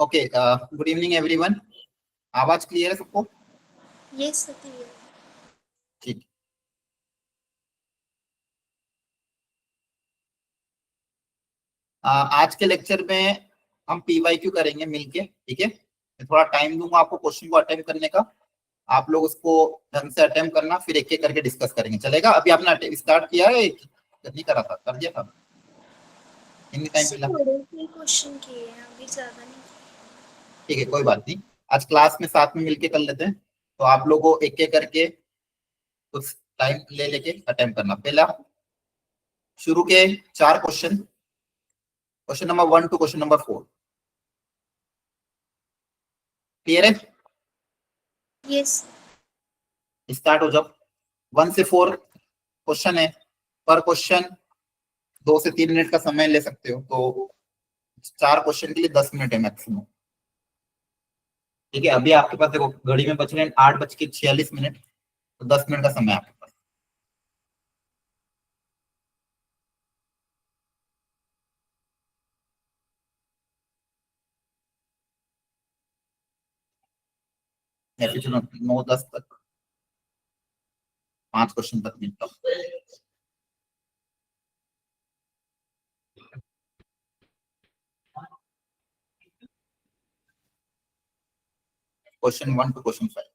Okay, good evening everyone. आवाज clear है सबको? यस सती। ठीक। आज के लेक्चर में हम पीवाईक्यू करेंगे मिलके, ठीक है। मैं थोड़ा टाइम दूंगा आपको क्वेश्चन को अटेम्प्ट करने का। आप लोग उसको ढंग से अटेम्प्ट करना, फिर एक एक करके डिस्कस करेंगे, चलेगा? अभी आपने स्टार्ट किया है? नहीं करा था? कर दिया था? कितनी टाइम सिर्फ मिला? थोड़े से क्वेश्चन किए हैं, अभी ज़्यादा नहीं। ठीक है, कोई बात नहीं। आज क्लास में साथ में मिलके कर लेते हैं। तो आप लोगों को एक एक करके कुछ टाइम ले लेके अटेम्प्ट करना। पहला शुरू के 4 question, question number 1 to question number 4। Clear है? यस। स्टार्ट हो जाओ। 1 से 4 क्वेश्चन है। पर क्वेश्चन 2 से 3 मिनट का समय ले सकते हो, तो 4 क्वेश्चन के लिए 10 मिनट है मैक्सिमम। ठीक है, अभी आपके पास देखो घड़ी में बच रहे हैं 8:46 मिनट, तो 10 मिनट का समय है आपके पास। ऐसे चलो 9-10 तक, 5 क्वेश्चन तक मिलता हूँ। क्वेश्चन 1 टू क्वेश्चन 5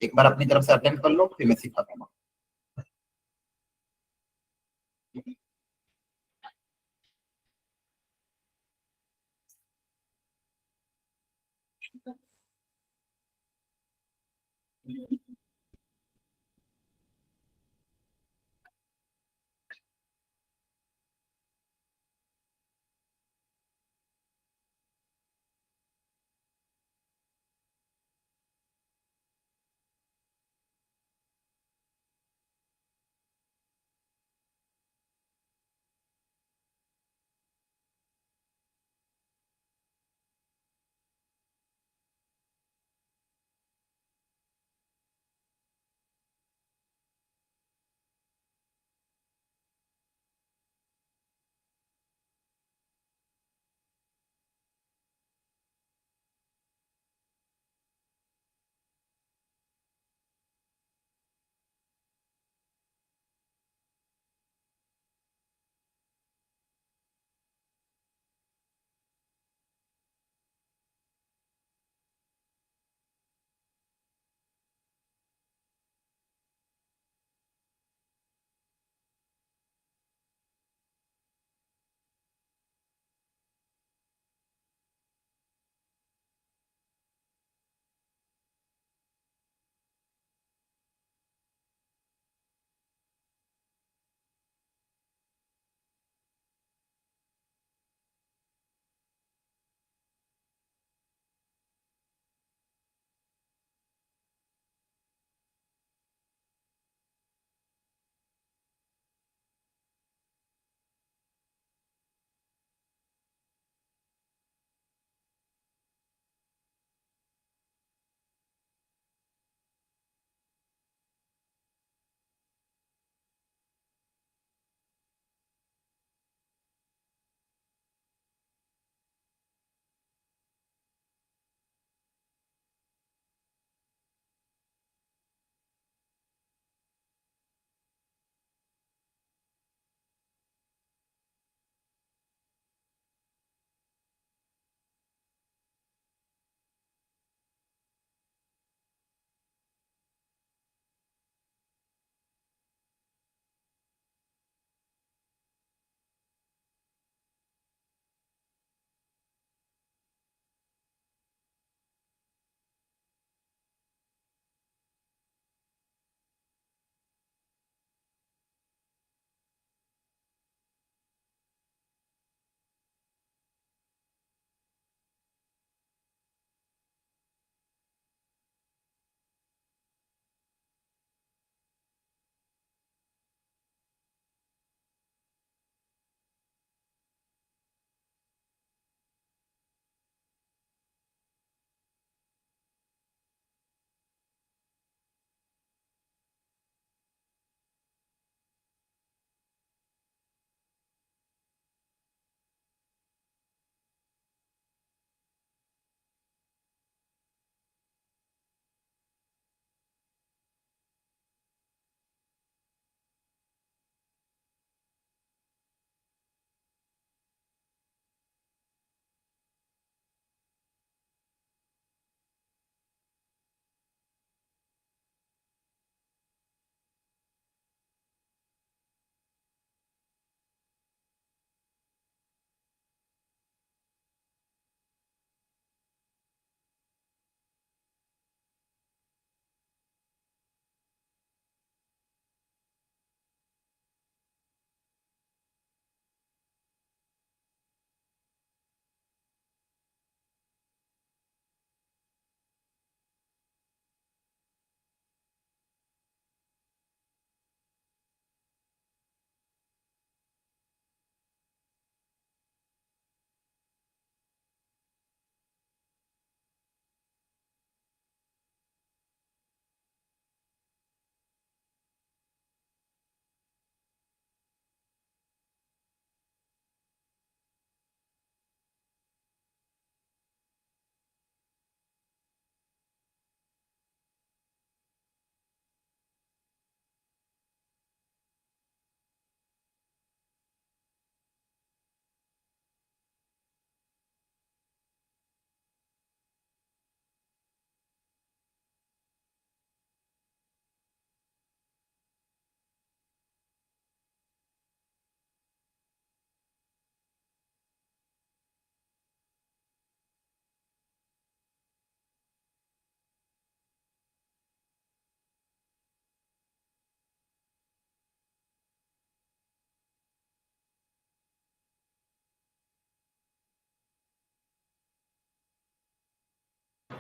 एक बार अपनी तरफ से अटेम्प्ट कर लो, फिर मैं सिखाता हूँ।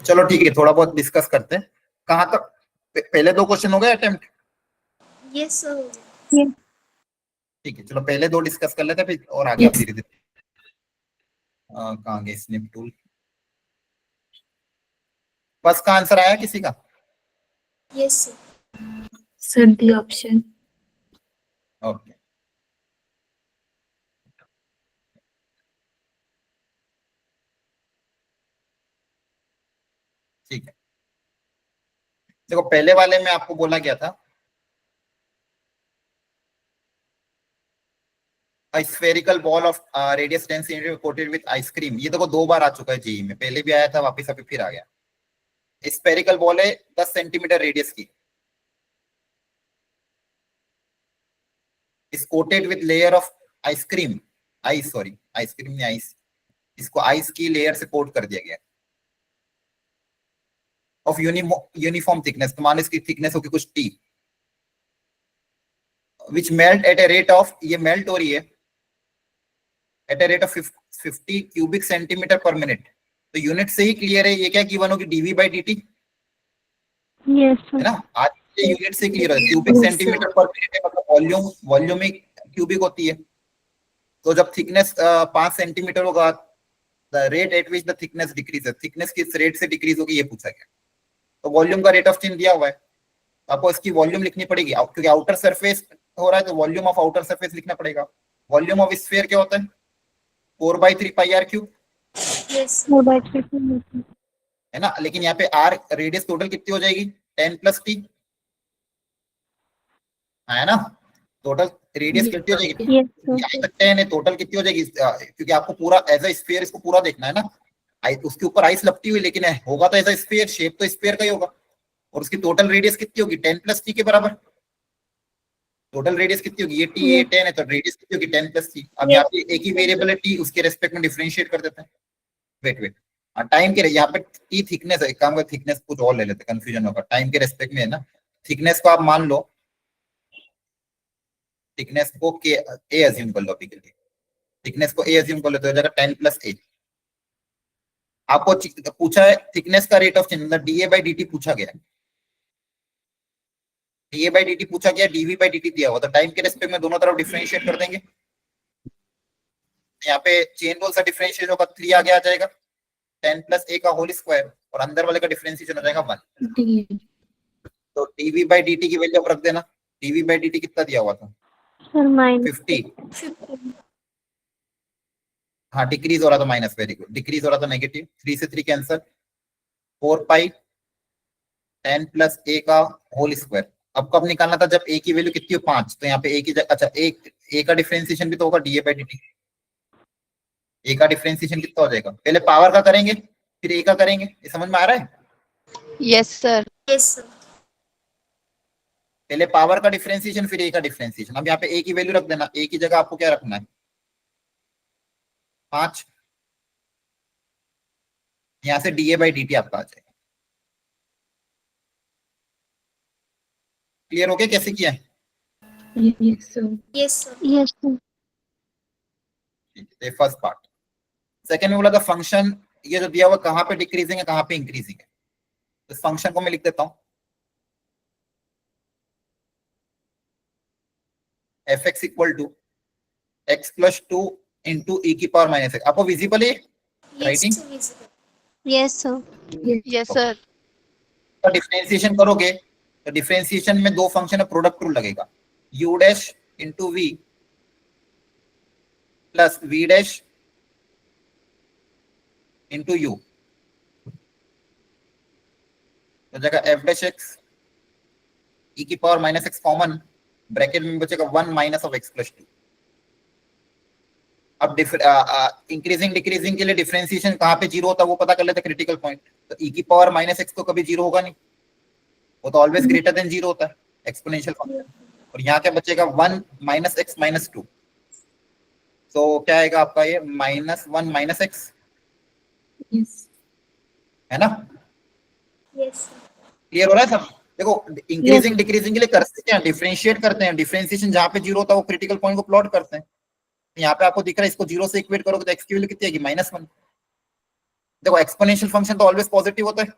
चलो ठीक है, थोड़ा बहुत डिस्कस करते हैं। कहाँ तक पहले दो क्वेश्चन हो गए अटेम्प्ट? यस सर, हो गया। ठीक है, चलो पहले दो डिस्कस कर लेते हैं, फिर और आगे आप धीरे धीरे। कहाँ गए स्निप टूल? फर्स्ट का आंसर आया किसी का? Yes sir. Sir the option. Okay, ठीक है। देखो पहले वाले में आपको बोला गया था spherical ball of radius 10 centimetre coated with ice cream. ये देखो दो बार आ चुका है जेई में, पहले भी आया था, वापस अभी फिर आ गया। स्फेरिकल बॉल है 10 सेंटीमीटर रेडियस की, is coated with layer of ice cream, ice, sorry ice cream नहीं, आइस, इसको आइस की लेयर से कोट कर दिया गया ऑफ यूनिफॉर्म थिकनेस, तो मान इसकी थिकनेस होगी कुछ t, which melt at a rate of, ये मेल्ट हो रही है at a rate of 50 cubic centimetre per minute. तो यूनिट से ही क्लियर है ये क्या गिवन होगी, dv by d t, yes है सर। ना। आज ये यूनिट से क्लियर है, क्यूबिक सेंटीमीटर पर मिनट है, मतलब वॉल्यूम, वॉल्यूम ही क्यूबिक होती है। तो जब थिकनेस 5 सेंटीमीटर होगा, the rate at which the thickness decrease, thickness किस रेट से डिक्रीज होगी ये पूछा गया। तो वॉल्यूम का रेट ऑफ चेंज दिया हुआ है, आपको इसकी वॉल्यूम लिखनी पड़ेगी, क्योंकि आउटर सरफेस हो रहा है तो वॉल्यूम ऑफ आउटर सरफेस लिखना पड़ेगा। वॉल्यूम ऑफ स्फीयर क्या होता है, 4/3 पाई आर क्यूब, यस सर। 4/3 है ना। लेकिन यहाँ पे आर रेडियस टोटल कितनी हो जाएगी, 10 प्लस टी, है ना। टोटल रेडियस कितनी हो जाएगी, यस सर। यहाँ तक 10 है, टोटल कितनी हो जाएगी, क्योंकि आपको पूरा एज अ स्फीयर इसको पूरा देखना है ना। उसके ऊपर आइस लपटी हुई, लेकिन होगा तो एज अ स्फीयर, शेप तो स्फीयर का ही होगा। और उसकी टोटल रेडियस कितनी होगी, 10 प्लस टी के बराबर। टोटल रेडियस कितनी होगी, ये टी, ये 10 है, तो रेडियस कितनी होगी, 10 प्लस टी। अब यहाँ पे एक ही वेरिएबल है टी, उसके रेस्पेक्ट में डिफरेंशिएट कर देते हैं। वेट वेट, टाइम के, यहाँ पे टी थिकनेस है, एक काम का थिकनेस कुछ और ले लेते हैं, कंफ्यूजन होगा, टाइम के रेस्पेक्ट में है ना। थिकनेस को आप मान लो, थिकनेस को के ए अज्यूम कर लो अभी के लिए, थिकनेस को ए अज्यूम कर लो तो हो जाएगा 10 प्लस ए। आपको पूछा है थिकनेस का रेट ऑफ चेंज, मतलब डीए बाई डी टी पूछा गया है, डीए बाई डी टी पूछा गया, डीवी बाई डी टी दिया हुआ, तो टाइम के रेस्पेक्ट में दोनों तरफ डिफरेंशिएट कर देंगे। यहाँ पे चेन रूल से डिफरेंशिएट होगा, 3 आगे आ जाएगा, 10 प्लस ए का होल स्क्वायर, और अंदर वाले का डिफरेंशिएशन हो जाएगा 1। तो डीवी बाई डी टी की वैल्यू आप रख देना, डीवी बाई डी टी कितना दिया हुआ था, सर -50, 50। हाँ डिक्रीज हो रहा था माइनस, वेरी गुड, डिक्रीज हो रहा था नेगेटिव, 3 से 3 कैंसर, 4 पाई 10 प्लस ए का होल स्क्वायर। अब कब निकालना था, जब ए की वैल्यू कितनी हो, 5, तो यहाँ पे ए की अच्छा एक ए का डिफरेंशिएशन भी तो होगा, डीए बाई डी टी, ए का डिफरेंशिएशन कितना हो जाएगा, पहले पावर का करेंगे फिर ए का करेंगे, ये समझ में आ रहा है। Yes sir. Yes sir. पहले पावर का डिफरेंशिएशन फिर ए का डिफरेंशिएशन। अब यहाँ पे ए की वैल्यू रख देना, ए की जगह आपको क्या रखना है, 5, यहाँ से डीए बाई डी टी आपका आ जाएगा। क्लियर हो गया कैसे किया है? Yes sir. Yes sir. Yes sir. First part. Second में बोला था फंक्शन, ये जो दिया हुआ कहाँ पे डिक्रीजिंग है कहाँ पे इंक्रीजिंग है, तो इस फंक्शन को मैं लिख देता हूँ, f x equal to x plus 2 into e की पावर माइनस एक्स। आपको विजिबल है writing? Yes sir. Yes sir. तो डिफरेंशिएशन करोगे तो डिफरेंशिएशन में दो फंक्शन है, प्रोडक्ट रूल लगेगा, u dash into v plus v dash into u, तो जगह एफ डैश एक्स ई की power minus x common, bracket में बचेगा 1 माइनस ऑफ एक्स प्लस 2। अब इंक्रीजिंग डिक्रीजिंग के लिए डिफरेंशिएशन कहाँ पे जीरो होता है वो पता कर लेते, क्रिटिकल पॉइंट। तो ई की पावर माइनस एक्स तो कभी जीरो होगा नहीं, वो तो ऑलवेज ग्रेटर देन जीरो होता है, एक्सपोनेंशियल फंक्शन। और यहाँ क्या बचेगा, 1 माइनस एक्स माइनस 2, तो क्या आएगा आपका ये -1 माइनस एक्स, यस। है ना। यस। क्लियर हो रहा है सब? देखो इंक्रीजिंग डिक्रीजिंग के लिए करते हैं, डिफरेंशिएट करते हैं, डिफरेंशिएशन जहाँ पे जीरो होता है वो क्रिटिकल पॉइंट को प्लॉट करते हैं। यहाँ पे आपको दिख रहा है, इसको जीरो से इक्वेट करोगे तो एक्स की वैल्यू कितनी आएगी, -1। देखो एक्सपोनेंशियल फंक्शन तो ऑलवेज पॉजिटिव होता है,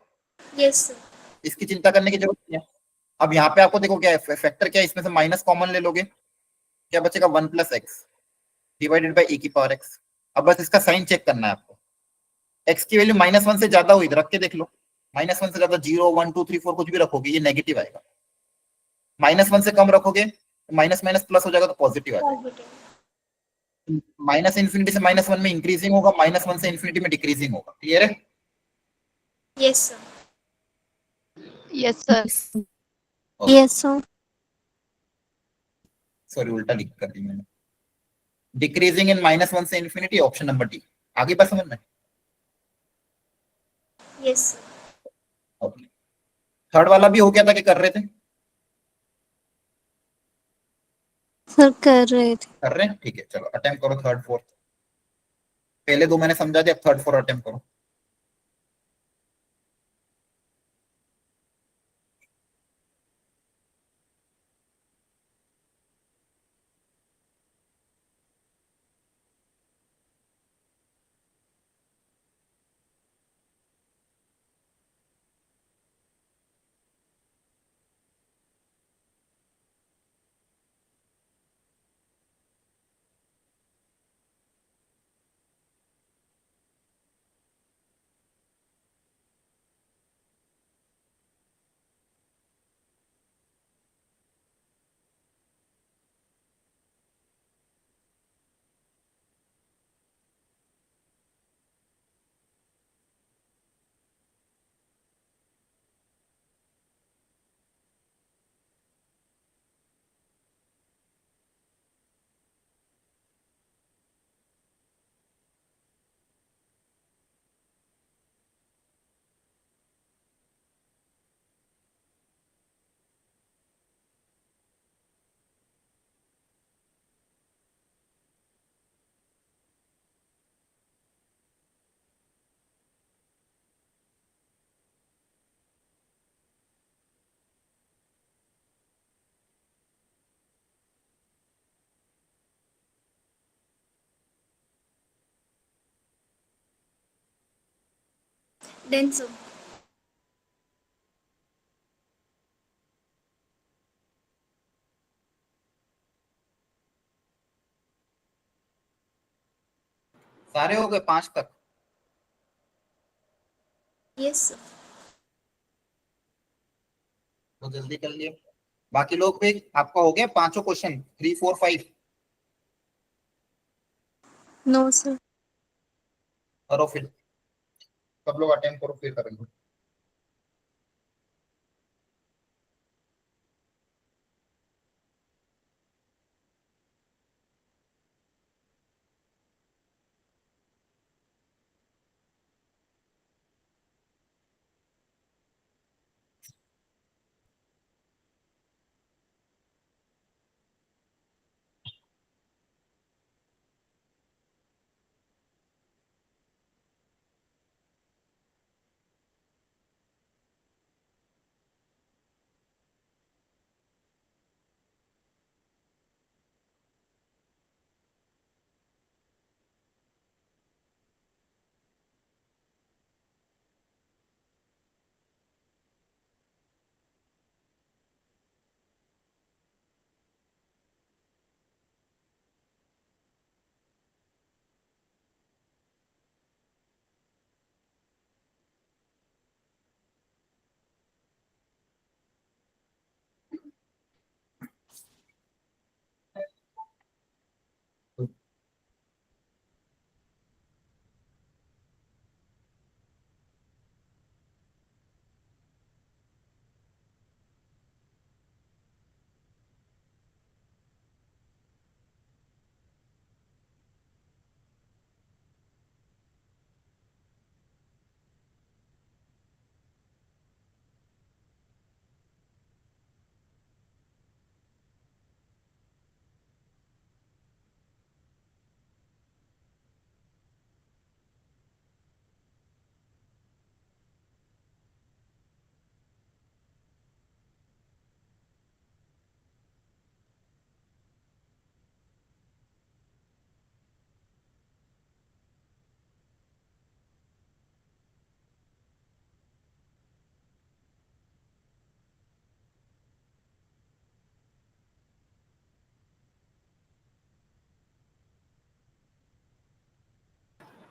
Yes, sir. इसकी चिंता करने की जरूरत नहीं है। अब यहाँ पे आपको देखो क्या है, फैक्टर क्या है, इसमें से माइनस कॉमन ले लोगे, क्या बचेगा, 1 + x डिवाइडेड बाई e⁻x। अब बस इसका साइन चेक करना है आपको। x की वैल्यू -1 से ज्यादा हुई, रख के देख लो। -1 से ज्यादा 0 1 2 3 4 कुछ भी रखोगे ये नेगेटिव आएगा। -1 से कम रखोगे तो माइनस माइनस प्लस हो जाएगा तो पॉजिटिव आ जाएगा। Positive. -∞ से -1 में इंक्रीजिंग होगा, -1 से इंफिनिटी में डिक्रीजिंग होगा। क्लियर है? Yes, sir. Yes, sir. Yes, sir. Sorry उल्टा लिख कर दी मैंने। डिक्रीजिंग इन -1 से इंफिनिटी, ऑप्शन नंबर डी। आगे बात समझ में? Yes, sir. ओके। थर्ड वाला भी हो गया था कि कर रहे थे? सर कर रहे थे। कर रहे हैं, ठीक है, चलो अटेम्प्ट करो थर्ड फोर्थ। पहले दो मैंने समझा दिया, अब थर्ड फोर्थ अटेम्प्ट करो। Then, sir. सारे हो गए 5 तक? Yes, sir. तो जल्दी कर लिए। बाकी लोग भी, आपका हो गया पांचों क्वेश्चन, 3 4 5? No sir. करो फिर, सब लोग अटेम्प्ट करो फिर करेंगे।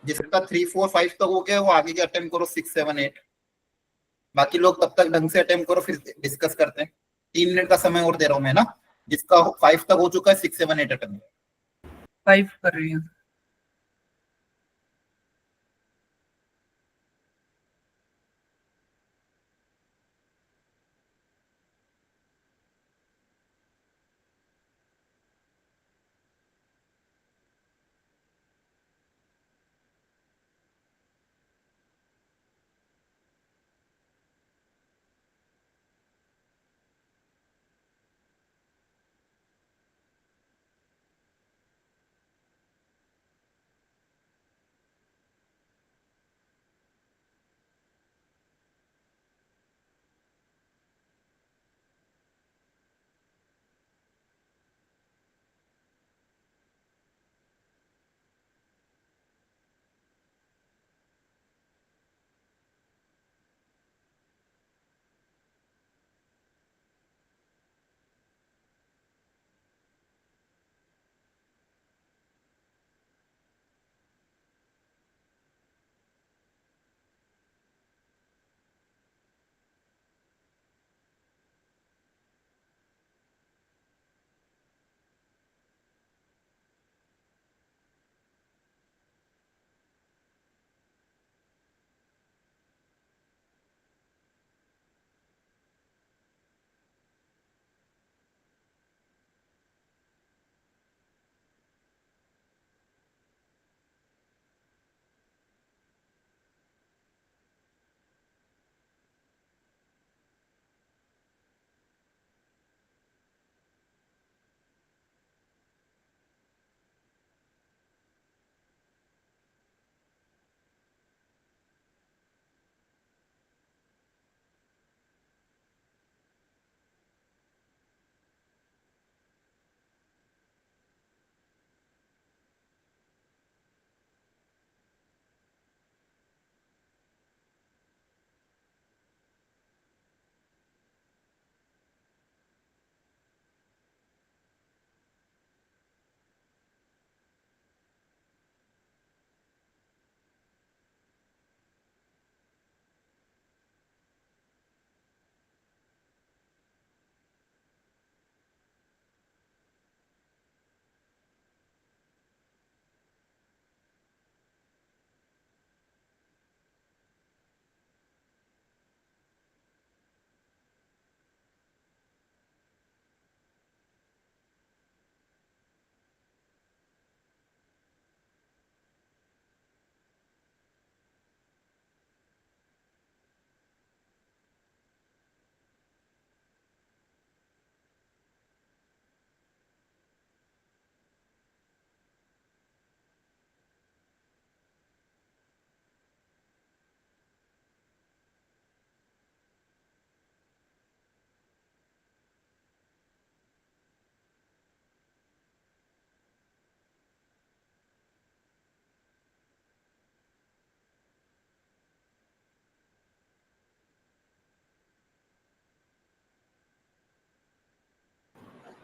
जिसका 3 4 5 तक हो गया वो आगे के अटेम्प्ट करो, 6 7 8। बाकी लोग तब तक ढंग से अटेम्प्ट करो, फिर डिस्कस करते हैं। 3 मिनट का समय और दे रहा हूँ मैं ना, जिसका 5 तक हो चुका है, 6 7 8 अटेम्प्ट। 5 कर रही हूँ।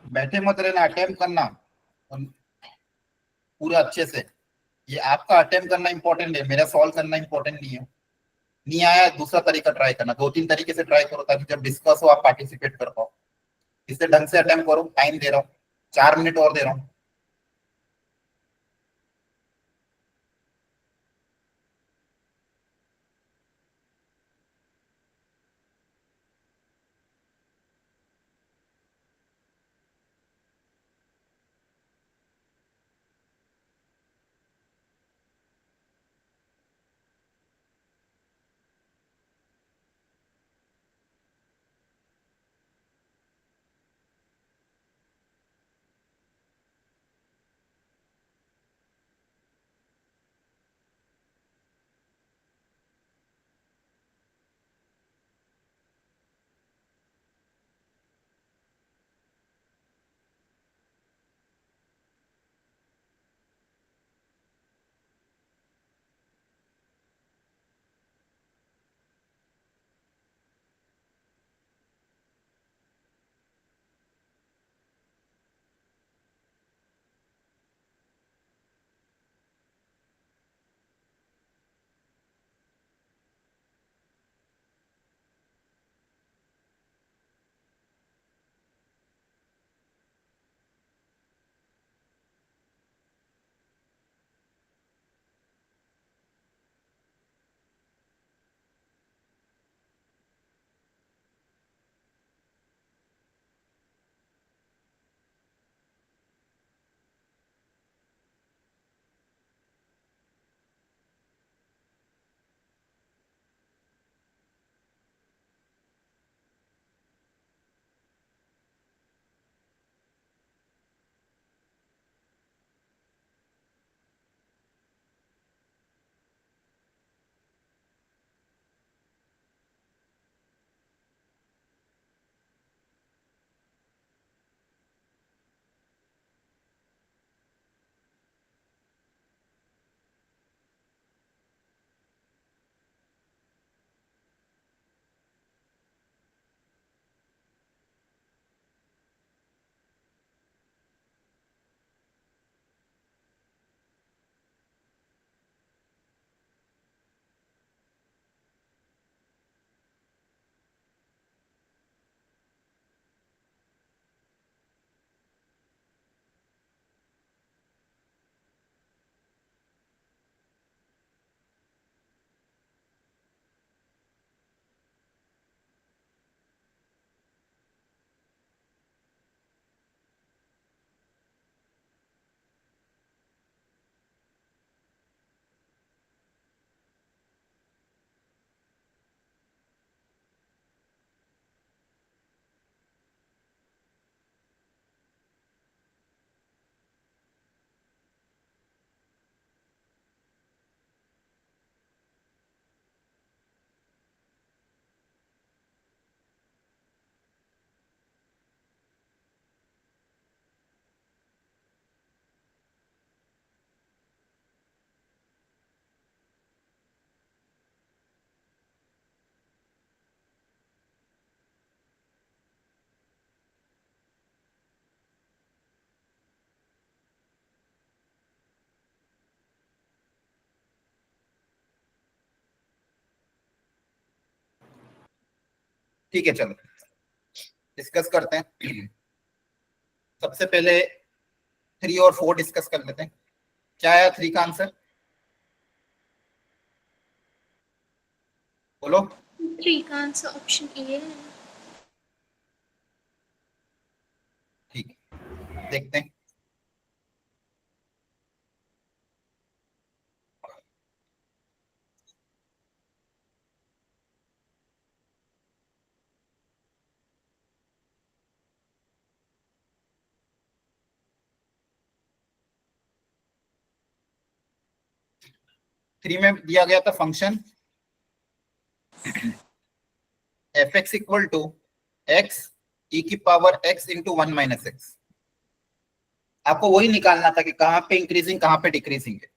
बैठे मत रहना, अटेम्प्ट करना और पूरा अच्छे से। ये आपका अटेम्प्ट करना इंपॉर्टेंट है, मेरा सॉल्व करना इंपॉर्टेंट नहीं है। नहीं आया दूसरा तरीका ट्राई करना, 2 3 तरीके से ट्राई करो, ताकि जब डिस्कस हो आप पार्टिसिपेट कर पाओ। इससे ढंग से अटेम्प्ट करो, टाइम दे रहा हूँ, 4 मिनट और दे रहा हूँ। ठीक है, चलो डिस्कस करते हैं। सबसे पहले 3 और 4 डिस्कस कर लेते हैं। क्या आया 3 का आंसर, बोलो। 3 का आंसर ऑप्शन ए है। ठीक, देखते हैं। थ्री में दिया गया था function f x equal to x e की power x into 1 minus x. आपको वही निकालना था कि कहाँ पे इंक्रीजिंग कहाँ पे डिक्रीजिंग है।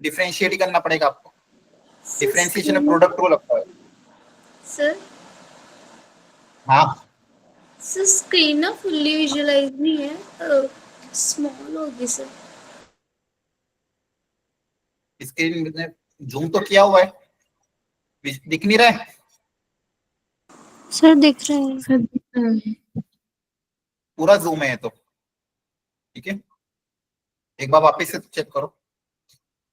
डिफरेंशिएट ही करना पड़ेगा आपको। डिफरेंशिएशन में प्रोडक्ट रूल लगता है। सर हाँ, सर स्क्रीन ना फुल्ली विजुअलाइज नहीं है, स्मॉल होगी सर। स्क्रीन में जूम तो किया हुआ है, दिख नहीं रहा है। सर दिख रहे हैं। पूरा जूम है तो ठीक है। एक बार वापस से चेक करो।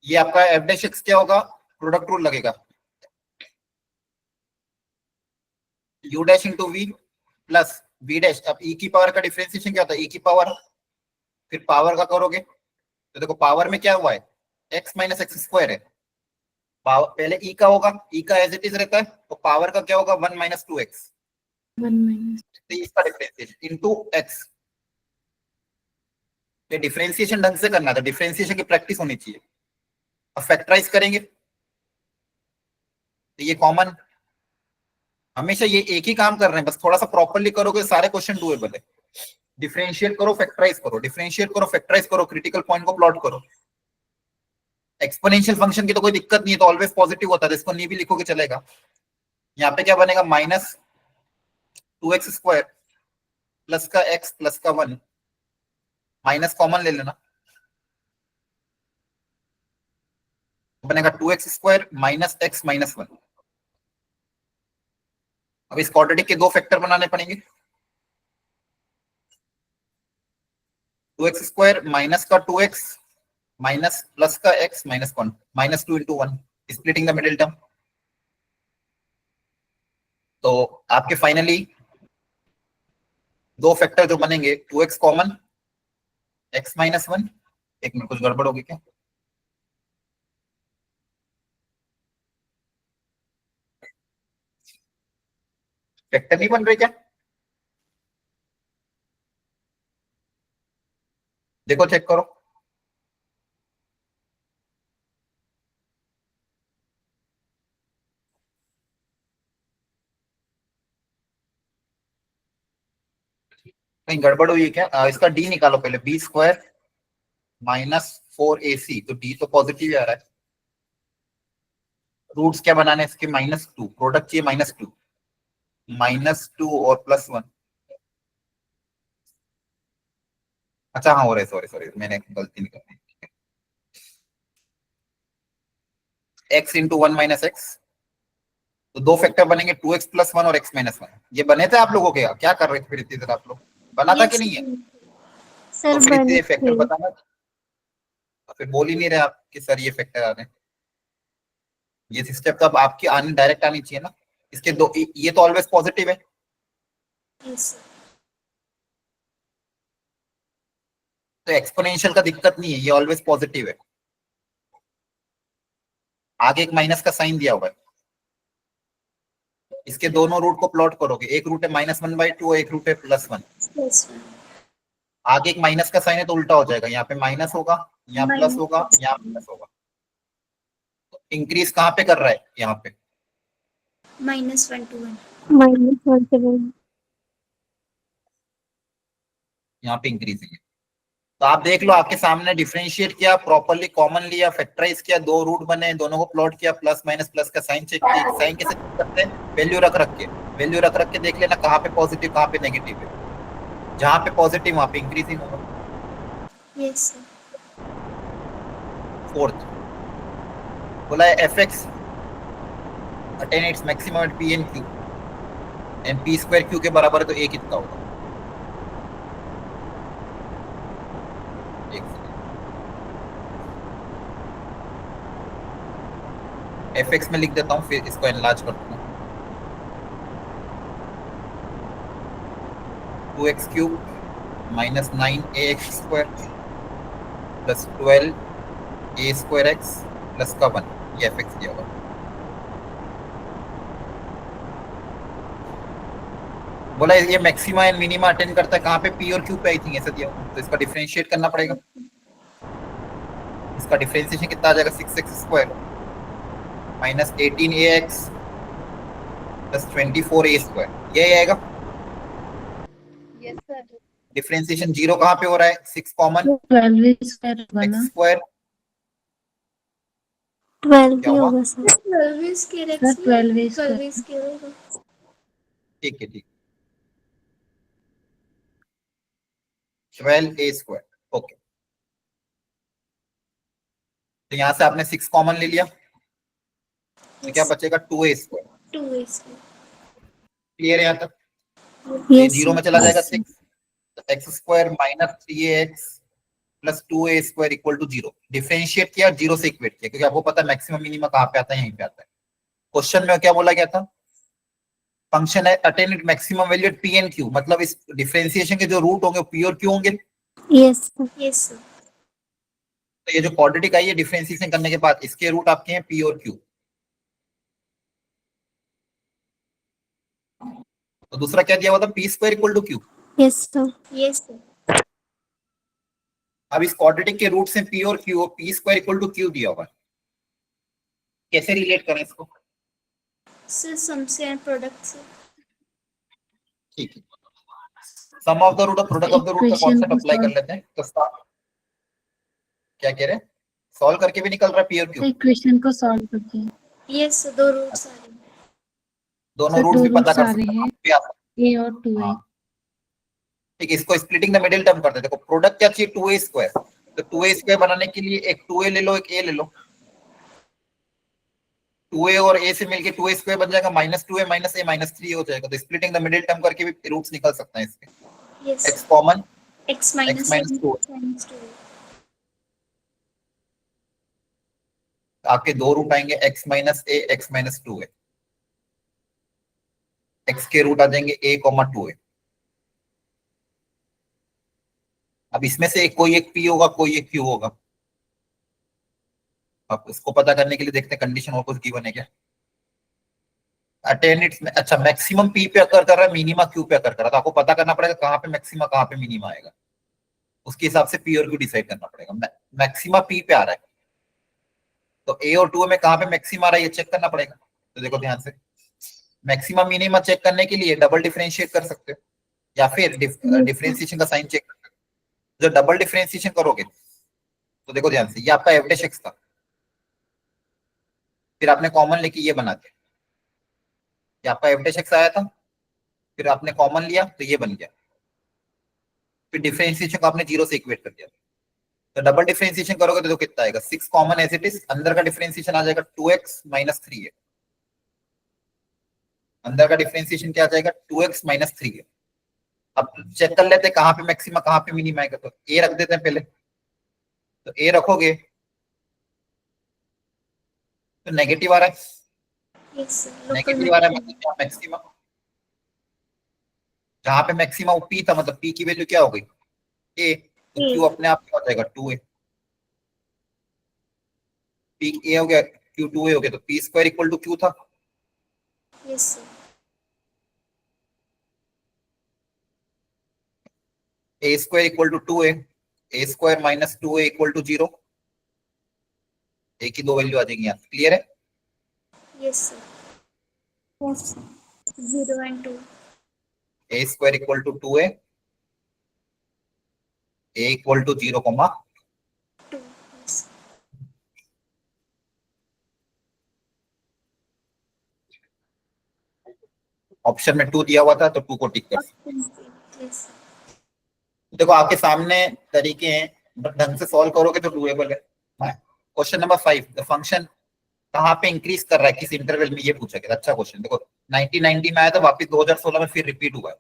ये आपका एफ डैश एक्स क्या होगा, प्रोडक्ट रूल लगेगा u dash into v plus v dash. अब ई की पावर का डिफरेंशिएशन क्या होता है, ई की पावर, फिर पावर का करोगे तो देखो पावर में क्या हुआ है, एक्स माइनस एक्स स्क्वायर है। पावर पहले ई का होगा, ई का एज इट इज रहता है, तो पावर का क्या होगा 1 माइनस 2x, 1 माइनस तो इसका डिफरेंशिएशन इनटू x। ये डिफरेंशिएशन ढंग से करना था, डिफरेंशिएशन की प्रैक्टिस होनी चाहिए। अब फैक्टराइज करेंगे तो ये कॉमन, हमेशा ये एक ही काम कर रहे हैं, बस थोड़ा सा प्रॉपर्ली करोगे सारे क्वेश्चन डूएबल है। डिफरेंशिएट करो फैक्टराइज करो, डिफरेंशिएट करो फैक्टराइज करो, क्रिटिकल पॉइंट को प्लॉट करो। एक्सपोनेंशियल फंक्शन की तो कोई दिक्कत नहीं है, तो ऑलवेज पॉजिटिव होता है, इसको नहीं भी लिखोगे चलेगा। यहाँ पे क्या बनेगा, माइनस 2x स्क्वायर प्लस का x प्लस का 1, माइनस कॉमन ले लेना, बनेगा 2x square minus x minus 1। अब इस क्वाड्रेटिक के 2 फैक्टर बनाने पड़ेंगे। 2x स्क्वायर माइनस का 2x माइनस प्लस का x minus 1, minus 2 into 1, splitting the middle term. तो आपके फाइनली 2 फैक्टर जो बनेंगे, 2x कॉमन x माइनस 1। एक मिनट, कुछ गड़बड़ होगी क्या, फैक्टर नहीं बन रहे क्या, देखो चेक करो। कहीं गड़बड़ हुई है क्या, इसका डी निकालो पहले, बी स्क्वायर माइनस 4ac, तो डी तो पॉजिटिव ही आ रहा है। रूट्स क्या बनाने इसके, -2, प्रोडक्ट चाहिए -2, -2 और +1। अच्छा हाँ हो रहा है, सॉरी सॉरी मैंने गलती नहीं कर दी। x इंटू 1 माइनस एक्स, तो 2 फैक्टर बनेंगे 2x प्लस 1 और x माइनस 1। ये बने थे आप लोगों के, क्या कर रहे थे फिर इतनी देर आप लोग, बना था कि नहीं है, सर तो फिर बने इतने फैक्टर थे। बताना, फिर बोल ही नहीं रहे आप कि सर ये फैक्टर आ रहे हैं। ये स्टेप तो अब आपकी आनी डायरेक्ट आनी चाहिए ना, इसके दो, ये तो ऑलवेज पॉजिटिव है, यस सर। तो एक्सपोनेंशियल का दिक्कत नहीं है, ये ऑलवेज पॉजिटिव है। आगे एक माइनस का साइन दिया हुआ है, इसके दोनों रूट को प्लॉट करोगे, एक रूट है -1/2, एक रूट है +1। Yes sir. आगे एक माइनस का साइन है तो उल्टा हो जाएगा, यहाँ पे माइनस होगा, यहाँ प्लस होगा, यहाँ प्लस होगा। तो इंक्रीज कहाँ पे कर रहा है, यहाँ पे -1 to 1। -1 से 1। यहाँ पे इंक्रीज है। तो आप देख लो, आपके सामने डिफरेंशिएट किया, प्रॉपर्ली कॉमन लिया, फैक्टराइज किया, 2 रूट बने, दोनों को प्लॉट किया, प्लस माइनस प्लस का साइन चेक किया। साइन कैसे चेक करते हैं, वैल्यू रख के देख लेना कहाँ पे पॉजिटिव कहाँ पे नेगेटिव है। जहाँ पे पॉजिटिव वहां पे इंक्रीजिंग होगा। Yes sir. फोर्थ बोला है f x attain its maximum at p and q. M p square q के बराबर है तो ए कितना होगा? एक एफ एक्स में लिख देता हूँ, फिर इसको एनलार्ज कर दूंगा। 2x cube minus 9ax square plus 12a square x plus का 1, ये एफ एक्स दिया हुआ। बोला ये मैक्सिमा एंड मिनिमा अटेंड करता है कहाँ पे? पी और क्यू पे आई थिंक ऐसा दिया हुआ। तो इसका डिफरेंशिएट करना पड़ेगा। इसका डिफरेंशिएशन कितना आ जाएगा? 6x square minus 18ax plus 24a square, ये आएगा। Yes, sir. डिफरेंशिएशन जीरो कहाँ पे हो रहा है? 6 कॉमन 12 स्क्वायर होगा एक्स ना? स्क्वायर 12 क्या ही हुआ? होगा sir. 12 square sir x 12 12 square. Square होगा। ठीक है, ठीक, 12a स्क्वायर। ओके, तो यहाँ से आपने 6 कॉमन ले लिया तो क्या बचेगा? 2a square. 2 स्क्वायर। क्लियर है यहाँ तक? ये यस जीरो में चला जाएगा 6, तो x square minus 3ax plus 2a square equal to 0। Differentiate किया, जीरो से इक्वेट किया, क्योंकि आपको पता है मैक्सिमम मिनिमम कहाँ पे आता है? यहीं पे आता है। क्वेश्चन में क्या बोला गया था? फंक्शन है attain it maximum value at p and q, मतलब इस डिफरेंशिएशन के जो रूट होंगे पी और क्यू होंगे। Yes yes sir. तो ये जो क्वाड्रेटिक आई है डिफरेंशिएशन करने के बाद, इसके रूट आपके हैं पी और क्यू। तो दूसरा क्या दिया हुआ था? P square equal to q. Yes sir. Yes sir. अब इस क्वाड्रेटिक के रूट से पी और q, p square equal to q दिया हुआ है, कैसे रिलेट करें इसको? सर सम से एंड प्रोडक्ट से। ठीक है, सम ऑफ द रूट और प्रोडक्ट ऑफ द रूट का कॉन्सेप्ट अप्लाई कर लेते हैं। तो क्या कह रहे हैं? सॉल्व करके भी निकल रहा है पी और क्यू। इक्वेशन को सॉल्व करके यस सर, 2 रूट्स आ रहे हैं। दोनों सर रूट 2 भी पता रूट्स कर आ सकते रहे हैं, हैं। a और 2a। हाँ, ठीक है, इसको स्प्लिटिंग द मिडिल टर्म करते हैं। देखो प्रोडक्ट क्या चाहिए? 2a square. तो 2a स्क्वायर बनाने के लिए एक 2a ले लो, एक a ले लो। 2a और a से मिलके 2a स्क्वायर बन जाएगा, minus 2a minus a minus 3 हो जाएगा। तो स्प्लिटिंग द मिडिल टर्म करके भी रूट्स निकल सकते हैं इसके। Yes x common, x minus x -2 2। आपके दो रूट आएंगे, x minus a x minus 2a। x के रूट आ जाएंगे a, 2a। अब इसमें से कोई एक p होगा, कोई एक q होगा। अब इसको पता करने के लिए देखते हैं कंडीशन और कुछ गिवन है क्या। अटेन इट्स, अच्छा मैक्सिमम p पे अकर कर रहा है, मिनिमा q पे अकर कर रहा है। तो आपको पता करना पड़ेगा कहाँ पे मैक्सिमा कहाँ पे मिनिमा आएगा, उसके हिसाब से p और q डिसाइड करना पड़ेगा। मैक्सिमा p पे आ रहा है तो a और 2 में कहाँ पे मैक्सिमा आ रहा है ये चेक करना पड़ेगा। तो देखो ध्यान से, मैक्सिमम मिनिमा चेक करने के लिए डबल डिफरेंशिएट कर सकते हो या फिर डिफरेंशिएशन का साइन चेक कर सकते हो। जो डबल डिफरेंशिएशन करोगे तो देखो ध्यान से, ये आपका एफ डैश एक्स था, फिर आपने कॉमन लेके ये बना दिया, ये आपका एफ डैश एक्स आया था, फिर आपने कॉमन लिया तो ये बन गया, फिर डिफरेंशिएशन को आपने जीरो से इक्वेट कर दिया। तो डबल डिफरेंशिएशन करोगे तो कितना आएगा? 6 कॉमन एज इट इज, अंदर का डिफरेंशिएशन आ जाएगा 2x माइनस 3 है। अंदर का डिफरेंशिएशन क्या आ जाएगा? 2x माइनस 3 है। अब चेक कर लेते हैं कहाँ पे मैक्सिमा कहाँ पे मिनिमा आएगा। तो a रख देते हैं पहले, तो a रखोगे तो नेगेटिव आ रहा है, यस सर, लोकल नेगेटिव आ रहा है मतलब क्या? मैक्सिमा, जहाँ पे मैक्सिमा वो p था, मतलब p की वैल्यू क्या हो गई? a, तो q अपने आप क्या हो जाएगा? 2a। p a हो गया, q 2a हो गया, तो p square equal to q था। Yes sir. a square equal to 2a, a square minus 2a equal to 0। a की दो वैल्यू आ जाएंगी यहाँ। क्लियर है? Yes sir. Yes 0 and 2। a square equal to 2a, a equal to 0, 2। Yes option में 2 दिया हुआ था तो 2 को टिक कर सकते। यस। देखो आपके सामने तरीके हैं, बट ढंग से सॉल्व करोगे तो डूएबल है। क्वेश्चन नंबर 5, द फंक्शन कहाँ पे इंक्रीज कर रहा है, किस इंटरवल में, ये पूछा गया। अच्छा क्वेश्चन देखो, 1990 में आया था, वापस 2016 में फिर रिपीट हुआ है।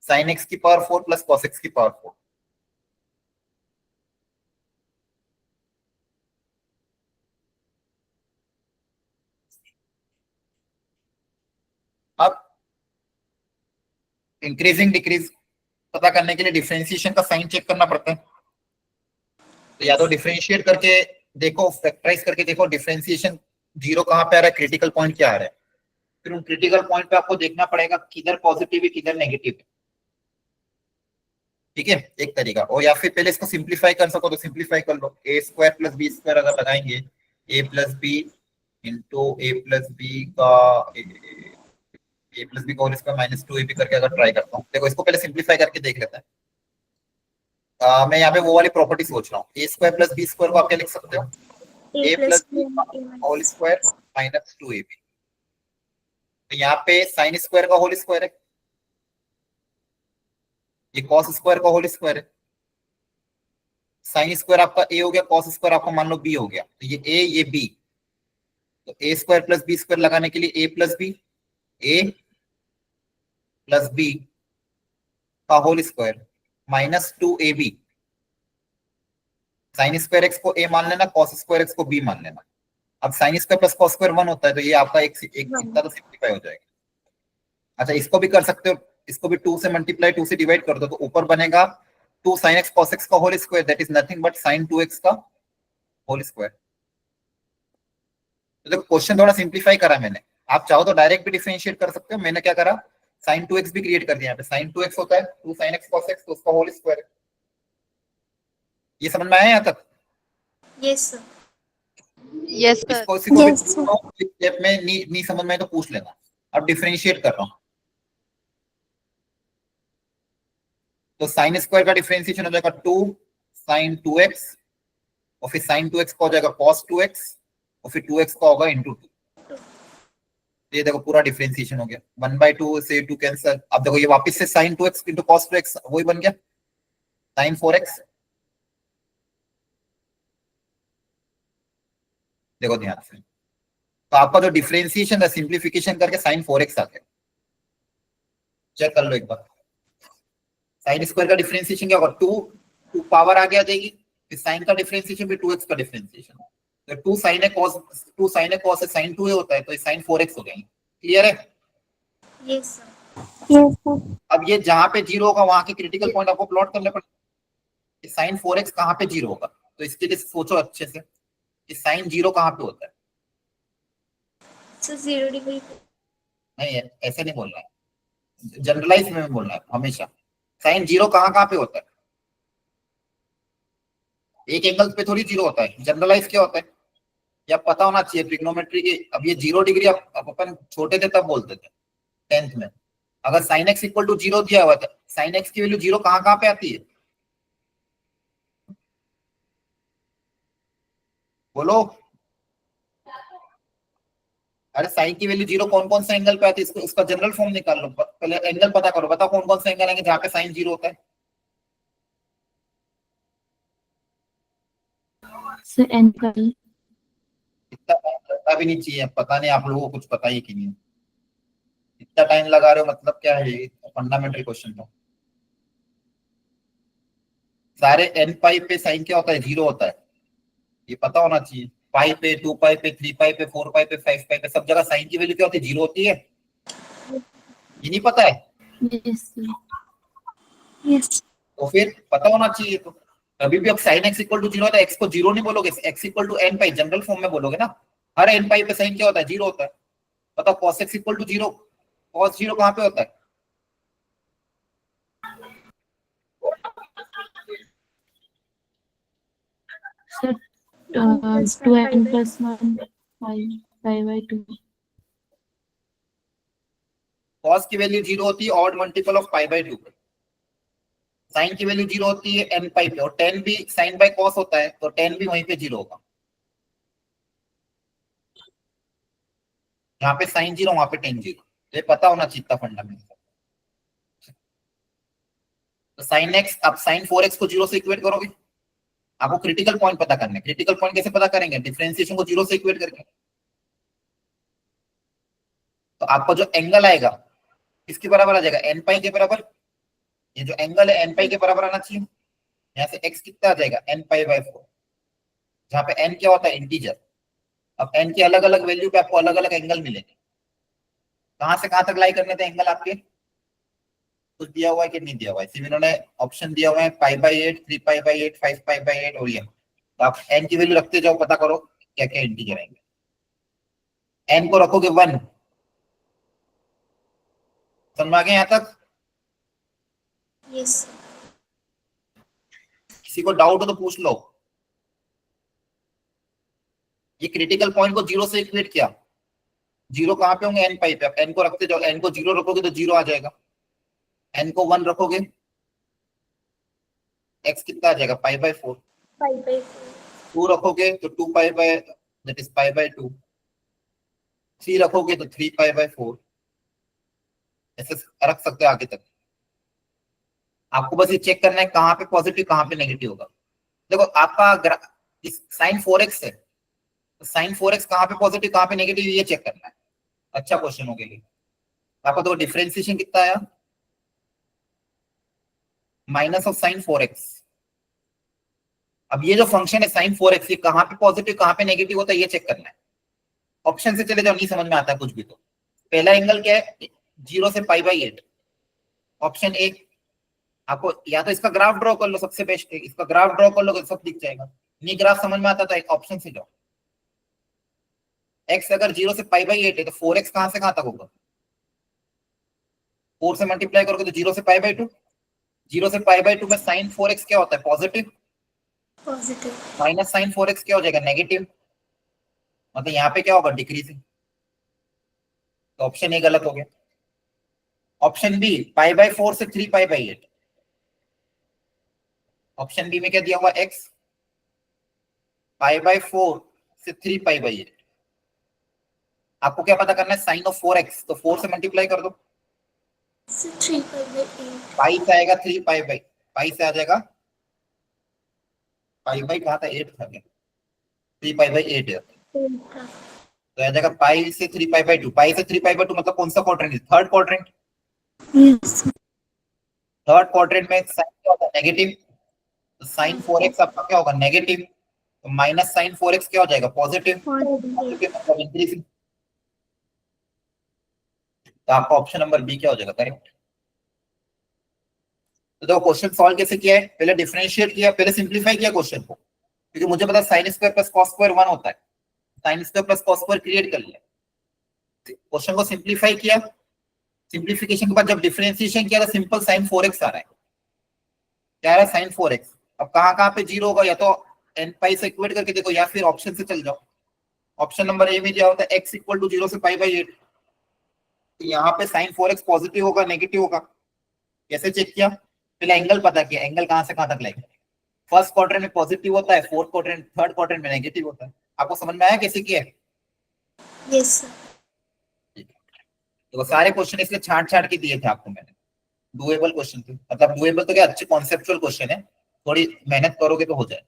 साइन एक्स की पावर 4 प्लस कॉस एक्स की पावर 4। अब इंक्रीजिंग डिक्रीज पता करने के लिए डिफरेंशिएशन का साइन चेक करना पड़ता है। तो या तो डिफरेंशिएट करके देखो, फैक्टराइज करके देखो डिफरेंशिएशन जीरो कहाँ पे आ रहा है, क्रिटिकल पॉइंट क्या आ रहा है, फिर उन क्रिटिकल पॉइंट पे आपको देखना पड़ेगा किधर पॉजिटिव है किधर नेगेटिव है। ठीक है, एक तरीका। और या फिर पहले इसको सिंप्लीफाई कर सको तो सिंप्लीफाई कर लो। ए स्क्वायर प्लस बी स्क्वायर अगर लगाएंगे, ए प्लस बी इंटू ए प्लस बी का ए प्लस बी का होल स्क्वायर माइनस 2ab करके अगर ट्राई करता हूँ, देखो इसको पहले सिंप्लीफाई करके देख लेते हैं। मैं यहाँ पे वो वाली प्रॉपर्टी सोच रहा हूँ, a square plus b square को आप क्या लिख सकते हो, a plus b whole square minus 2ab। तो यहाँ पे साइन स्क्वायर का होल स्क्वायर है, ये कॉस स्क्वायर का होल स्क्वायर है। साइन स्क्वायर आपका ए हो गया, कॉस स्क्वायर आपका मान लो बी हो गया, तो ये ए ये बी। तो a square plus b square लगाने के लिए a plus b, a plus b का whole square minus 2ab। Sine square x को ए मान लेना, कॉस स्क्वायर एक्स को बी मान लेना। अब sine square plus cos square 1 होता है, तो ये आपका एक इतना तो सिंप्लीफाई हो जाएगा। अच्छा, इसको भी कर सकते हो, इसको भी 2 से मल्टीप्लाई 2 से डिवाइड कर दो, तो ऊपर बनेगा 2 sin x cos x का whole square, that is nothing but sin 2x का होल स्क्वायर। तो देखो क्वेश्चन थोड़ा सिंप्लीफाई करा मैंने, आप चाहो तो डायरेक्ट भी डिफरेंशिएट कर सकते हो। मैंने क्या करा, sin 2x भी क्रिएट कर दिया। यहाँ पे sin 2x होता है 2 sin x cos x, तो उसका होल स्क्वायर। ये समझ में आया यहाँ तक? Yes sir. Yes sir. इसको इसी को भी Yes, sir. स्टेप में नहीं समझ में आए तो पूछ लेना। अब डिफरेंशिएट कर रहा हूँ, तो साइन स्क्वायर का डिफरेंशिएशन हो जाएगा 2 sin 2x, और फिर sin 2x का हो जाएगा cos 2x, और फिर 2x का होगा इंटू 2। ये देखो पूरा डिफरेंशिएशन हो गया, 1/2 से 2 कैंसिल। अब देखो ये वापस से sin 2x into cos 2x वही बन गया sin 4x। देखो ध्यान से, तो आपका जो डिफरेंशिएशन है सिंप्लीफिकेशन करके sin 4x आ गया। चेक कर लो एक बार, साइन स्क्वायर का डिफरेंशिएशन क्या होगा, 2 पावर आ गया देगी, फिर साइन का डिफरेंशिएशन भी 2x का डिफरेंशिएशन। तो 2 sin है cos, 2 sin है cos है sin 2 होता है, तो ये sin 4x हो गई। क्लियर है? Yes sir. Yes, sir. अब ये जहां पे जीरो होगा वहां के क्रिटिकल पॉइंट आपको प्लॉट करने पड़ेंगे। साइन 4x कहां पे जीरो होगा, तो इसके लिए सोचो अच्छे से कि साइन जीरो कहां पे होता है। Sir 0 degree. नहीं ऐसे नहीं बोलना है, जनरलाइज में बोलना है हमेशा। साइन जीरो कहां कहां पे होता है, एक एंगल पे थोड़ी जीरो होता है। जनरलाइज क्या होता है, या पता होना चाहिए ट्रिग्नोमेट्री के। अब ये 0 डिग्री अब अपन छोटे थे तब बोलते थे 10th में, अगर साइन एक्स इक्वल टू 0 दिया हुआ था, साइन एक्स की वैल्यू 0 कहां कहां पे आती है, बोलो। अरे साइन की वैल्यू 0 कौन कौन सा एंगल पे आती है, इसको इसका जनरल फॉर्म निकाल लो, पहले एंगल पता करो, बताओ कौन कौन सा एंगल आएंगे जहां पे साइन 0 होता है। Sir, angle. इतना टाइम लगता भी नहीं चाहिए, पता नहीं आप लोगों को कुछ पता ही कि नहीं। इतना टाइम लगा रहे हो मतलब क्या है, फंडामेंटल क्वेश्चन था। सारे एन पाई पे साइन क्या होता है, 0 होता है, ये पता होना चाहिए। पाई पे, 2 पाई पे, 3 पाई पे, 4 पाई पे, 5 पाई पे, सब जगह साइन की वैल्यू क्या होती है, 0 होती है। ये नहीं पता है Yes, sir. Yes. तो फिर पता होना चाहिए। तो अभी भी अब साइन एक्स इक्वल टू 0 होता है, एक्स को 0 नहीं बोलोगे, x equal to n pi general form में बोलोगे ना। हर एन पाई पे साइन क्या होता है, 0 होता है। बताओ cos x equal to 0, cos 0 कहां पे होता है, Sir, 2n plus 1, 5/2. कॉस की वैल्यू 0 होती है ऑड मल्टीपल ऑफ π/2 पे, साइन की वैल्यू 0 होती है एन पाई पे, और tan भी साइन बाय कॉस होता है, तो tan भी वहीं पे 0 होगा। यहाँ पे साइन 0, वहां पे tan 0, ये पता होना चाहिए फंडामेंटल। तो साइन एक्स, अब साइन 4x को 0 से इक्वेट करोगे, आपको क्रिटिकल पॉइंट पता करना है। क्रिटिकल पॉइंट कैसे पता करेंगे, डिफरेंशिएशन को 0 से इक्वेट करके। तो आपका जो एंगल आएगा किसके बराबर आ जाएगा, एन पाई के बराबर। ये जो एंगल है एन पाई के बराबर आना चाहिए। यहाँ से एक्स कितना आ जाएगा, एन पाई बाय 4, जहाँ पे एन क्या होता है, इंटीजर। अब एन की अलग अलग वैल्यू पे आपको अलग अलग एंगल मिलेंगे। कहां से कहां तक लाई करने थे एंगल आपके, कुछ दिया हुआ है कि नहीं दिया हुआ है, सिर्फ इन्होंने ऑप्शन दिया हुआ है pi by 8, 3 pi by 8, 5 pi by 8 और ये। तो आप एन की वैल्यू रखते जाओ, पता करो क्या क्या इंटीजर आएंगे। एन को रखोगे 1, समझ आ गए यहाँ तक। Yes. किसी को डाउट हो तो पूछ लो। ये क्रिटिकल पॉइंट को 0 से इक्वेट किया, 0 कहां पे होंगे, एन पाई पे। आप एन को रखते जाओ, एन को 0 रखोगे तो 0 आ जाएगा, एन को 1 रखोगे एक्स कितना आ जाएगा, पाई बाय 4। 5/4. 2 रखोगे तो 2 pi by, that is pi by 2। 3 रखोगे तो 3 पाई बाय 4। ऐसे रख सकते हो आगे तक। आपको बस ये चेक करना है कहां पे पॉजिटिव कहां पे नेगेटिव होगा। देखो आपका साइन 4x है, तो साइन 4x कहां पे पॉजिटिव कहां पे नेगेटिव, ये चेक करना है। अच्छा क्वेश्चन हो गया। आपको तो डिफरेंशिएशन कितना आया, माइनस ऑफ साइन 4x। अब ये जो फंक्शन है साइन 4x, ये कहां पे पॉजिटिव कहां पे नेगेटिव होता है, ये चेक करना है। ऑप्शन से चले जाओ, नहीं समझ में आता कुछ भी तो। पहला एंगल क्या है, 0 से पाई बाई 8। ऑप्शन ए, आपको या तो इसका ग्राफ ड्रॉ कर लो, सबसे बेस्ट है, इसका ग्राफ ड्रॉ कर लो तो सब दिख जाएगा। नहीं ग्राफ समझ में आता तो एक ऑप्शन से जाओ। x अगर 0 से पाई बाई 8 है तो 4x कहां से कहां तक होगा, 4 से मल्टीप्लाई करोगे तो 0 से पाई बाई 2। 0 से पाई बाई 2 में साइन 4x क्या होता है, positive. Positive. Minus sign 4x क्या हो जाएगा, नेगेटिव। मतलब यहाँ पे क्या होगा, डिक्रीजिंग। तो ऑप्शन ए गलत हो गया। ऑप्शन बी, पाई बाई 4 से 3 पाई बाई 8। ऑप्शन बी में क्या दिया हुआ, x पाई बाई 4 से 3 पाई बाई 8। आपको क्या पता करना है, साइन ऑफ 4x, तो 4 से मल्टीप्लाई कर दो। So 3/8. पाई से आएगा 3 पाई बाई, पाई से आ जाएगा, पाई बाई कहा था, 8 था क्या, 3 पाई बाई 8 है। तो आ जाएगा पाई से 3 पाई बाई 2। पाई से 3 पाई बाई 2 मतलब कौन सा क्वाड्रेंट है, third quadrant. Yes. Third quadrant में साइन क्या होता है, नेगेटिव। तो साइन 4x आपका क्या होगा, नेगेटिव। तो माइनस साइन 4x क्या हो जाएगा, पॉजिटिव। पॉजिटिव मतलब इंक्रीजिंग। तो आपका ऑप्शन नंबर बी क्या हो जाएगा, करेक्ट। तो देखो क्वेश्चन सॉल्व कैसे किया है, पहले डिफरेंशिएट किया, पहले सिंपलीफाई किया क्वेश्चन को, क्योंकि मुझे पता sign square plus cos square 1 होता है। Sine square plus cos square create कर लिया, क्वेश्चन को सिंपलीफाई किया। सिंपलीफिकेशन के बाद जब डिफरेंशिएशन किया तो सिंपल साइन 4x आ रहा है। क्या आ रहा है, साइन 4x। अब कहां कहां पे 0 होगा, या तो n पाई से इक्वेट करके देखो, या फिर ऑप्शन से चल जाओ। ऑप्शन नंबर ए में दिया होता है x इक्वल टू 0 से पाई बाई 8। यहाँ पे साइन 4x पॉजिटिव होगा नेगेटिव होगा, कैसे चेक किया, पहले एंगल पता किया, एंगल कहां से कहां तक लाएंगे। फर्स्ट क्वाड्रेंट में पॉजिटिव होता है, फोर्थ क्वाड्रेंट थर्ड क्वाड्रेंट में नेगेटिव होता है। आपको समझ में आया कैसे किया है। Yes, sir. तो सारे क्वेश्चन इसलिए छांट छांट के दिए थे आपको मैंने, डुएबल क्वेश्चन थे। मतलब डुएबल तो क्या, अच्छे कॉन्सेप्चुअल क्वेश्चन है, थोड़ी मेहनत करोगे तो हो जाए।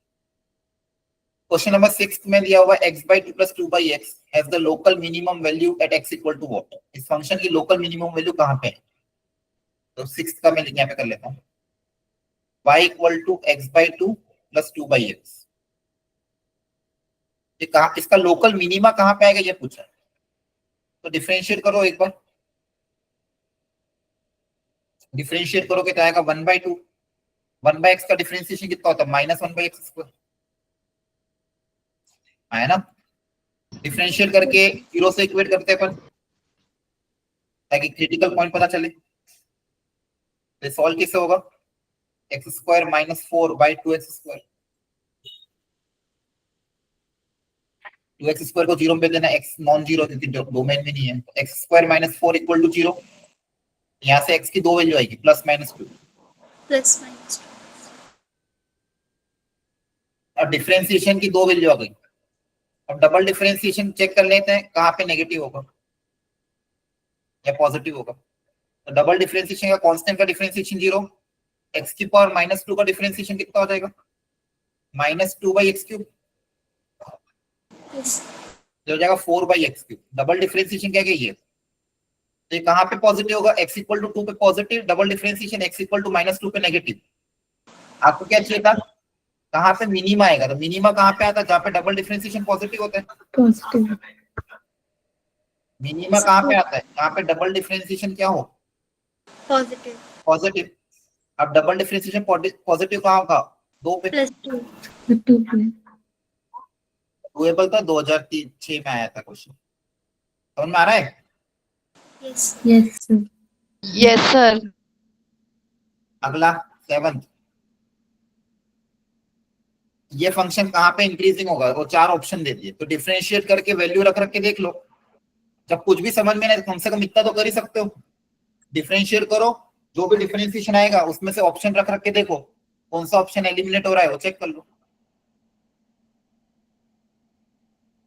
क्वेश्चन नंबर 6 में दिया हुआ x by 2 plus 2 by x has the local minimum value at x equal to what। इस फंक्शन की लोकल मिनिमम वैल्यू कहां पे है, तो 6 का मैं यहाँ पे कर लेता हूँ, y equal to x by 2 plus 2 by x। ये कहां, इसका लोकल मिनिमा कहां पे आएगा ये पूछा, तो डिफरेंशिएट करो एक बार। डिफरेंशिएट करोगे तो आएगा 1 by 2। 1 by x का डिफरेंशिएशन कितना होता है, माइनस 1 by x स्क्वायर आया ना। डिफरेंशिएट करके 0 से इक्वेट करते हैं अपन, ताकि क्रिटिकल पॉइंट पता चले। तो सॉल्व कैसे होगा, x square minus 4 by 2x square. 2x square को 0 में देना, x नॉन जीरो क्योंकि डोमेन में नहीं है। तो x square minus 4 equal to 0। यहाँ से x की दो वैल्यू आएगी, प्लस माइनस 2। Plus minus 2. अब डिफरेंशिएशन की दो वैल्यू आ गई। अब डबल डिफरेंशिएशन चेक कर लेते हैं कहाँ पे नेगेटिव होगा या पॉजिटिव होगा। तो डबल डिफरेंशिएशन का कांस्टेंट का डिफरेंशिएशन 0, x की पावर माइनस 2 का डिफरेंशिएशन कितना हो जाएगा, minus 2 by x cube, Yes. जो हो जाएगा 4 by x cube. Double differentiation क्या है ये, तो ये कहाँ पे पॉजिटिव होगा, x इक्वल टू 2 पे positive, double differentiation x equal to -2 पे नेगेटिव। आपको क्या चाहिए था, कहाँ पे मिनिमा आएगा, तो मिनिमा कहाँ पे आता है, जहाँ पे डबल डिफरेंशिएशन पॉजिटिव होता है। पॉजिटिव। मिनिमा कहाँ पे आता है, जहाँ पे डबल डिफरेंशिएशन क्या हो, पॉजिटिव पॉजिटिव। अब डबल डिफरेंशिएशन पॉजिटिव कहाँ होगा, 2 पे। +2 2 डुएबल था, 2006 में आया था क्वेश्चन, समझ में आ रहा है। Yes yes sir. Yes, sir. अगला 7th, ये फंक्शन कहाँ पे इंक्रीजिंग होगा, वो 4 ऑप्शन दे दिए, तो डिफरेंशिएट करके वैल्यू रख रख के देख लो। जब कुछ भी समझ में नहीं, कम से कम इतना तो कर ही सकते हो, डिफरेंशिएट करो, जो भी डिफरेंशिएशन आएगा उसमें से ऑप्शन रख रख के देखो कौन सा ऑप्शन एलिमिनेट हो रहा है, वो चेक कर लो।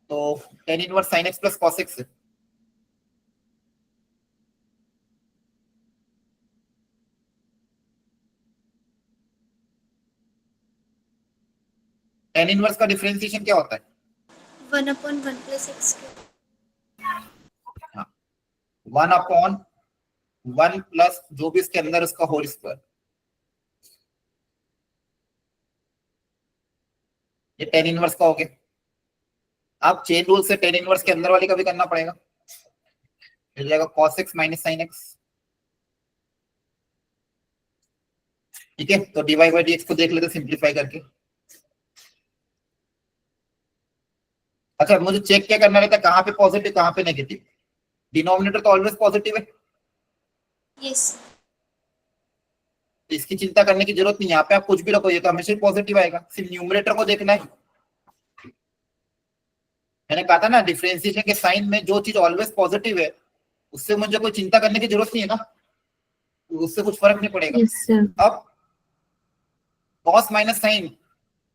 तो tan inverse sin x plus cos x, tan inverse का डिफरेंशिएशन क्या होता है, 1/1 + x²। 1/1 प्लस जो भी इसके अंदर उसका होल स्क्वायर, ये tan इनवर्स का हो गया। अब चेन रूल से tan इनवर्स के अंदर वाले का भी करना पड़ेगा, मिल जाएगा cos x minus sin x। ठीक है, तो dy बाई dx को देख लेते सिंप्लीफाई करके। अच्छा, मुझे चेक क्या करना रहता है, कहाँ पे पॉजिटिव कहाँ पे नेगेटिव, डिनोमिनेटर तो ऑलवेज पॉजिटिव है, यस इसकी चिंता करने की जरूरत नहीं, यहाँ पे आप कुछ भी रखो ये तो हमेशा पॉजिटिव आएगा, सिर्फ न्यूमरेटर को देखना है। मैंने कहा था ना, डिफरेंशिएशन के साइन में जो चीज ऑलवेज पॉजिटिव है उससे मुझे कोई चिंता करने की जरूरत नहीं है ना, उससे कुछ फर्क नहीं पड़ेगा। Yes sir. अब cos माइनस साइन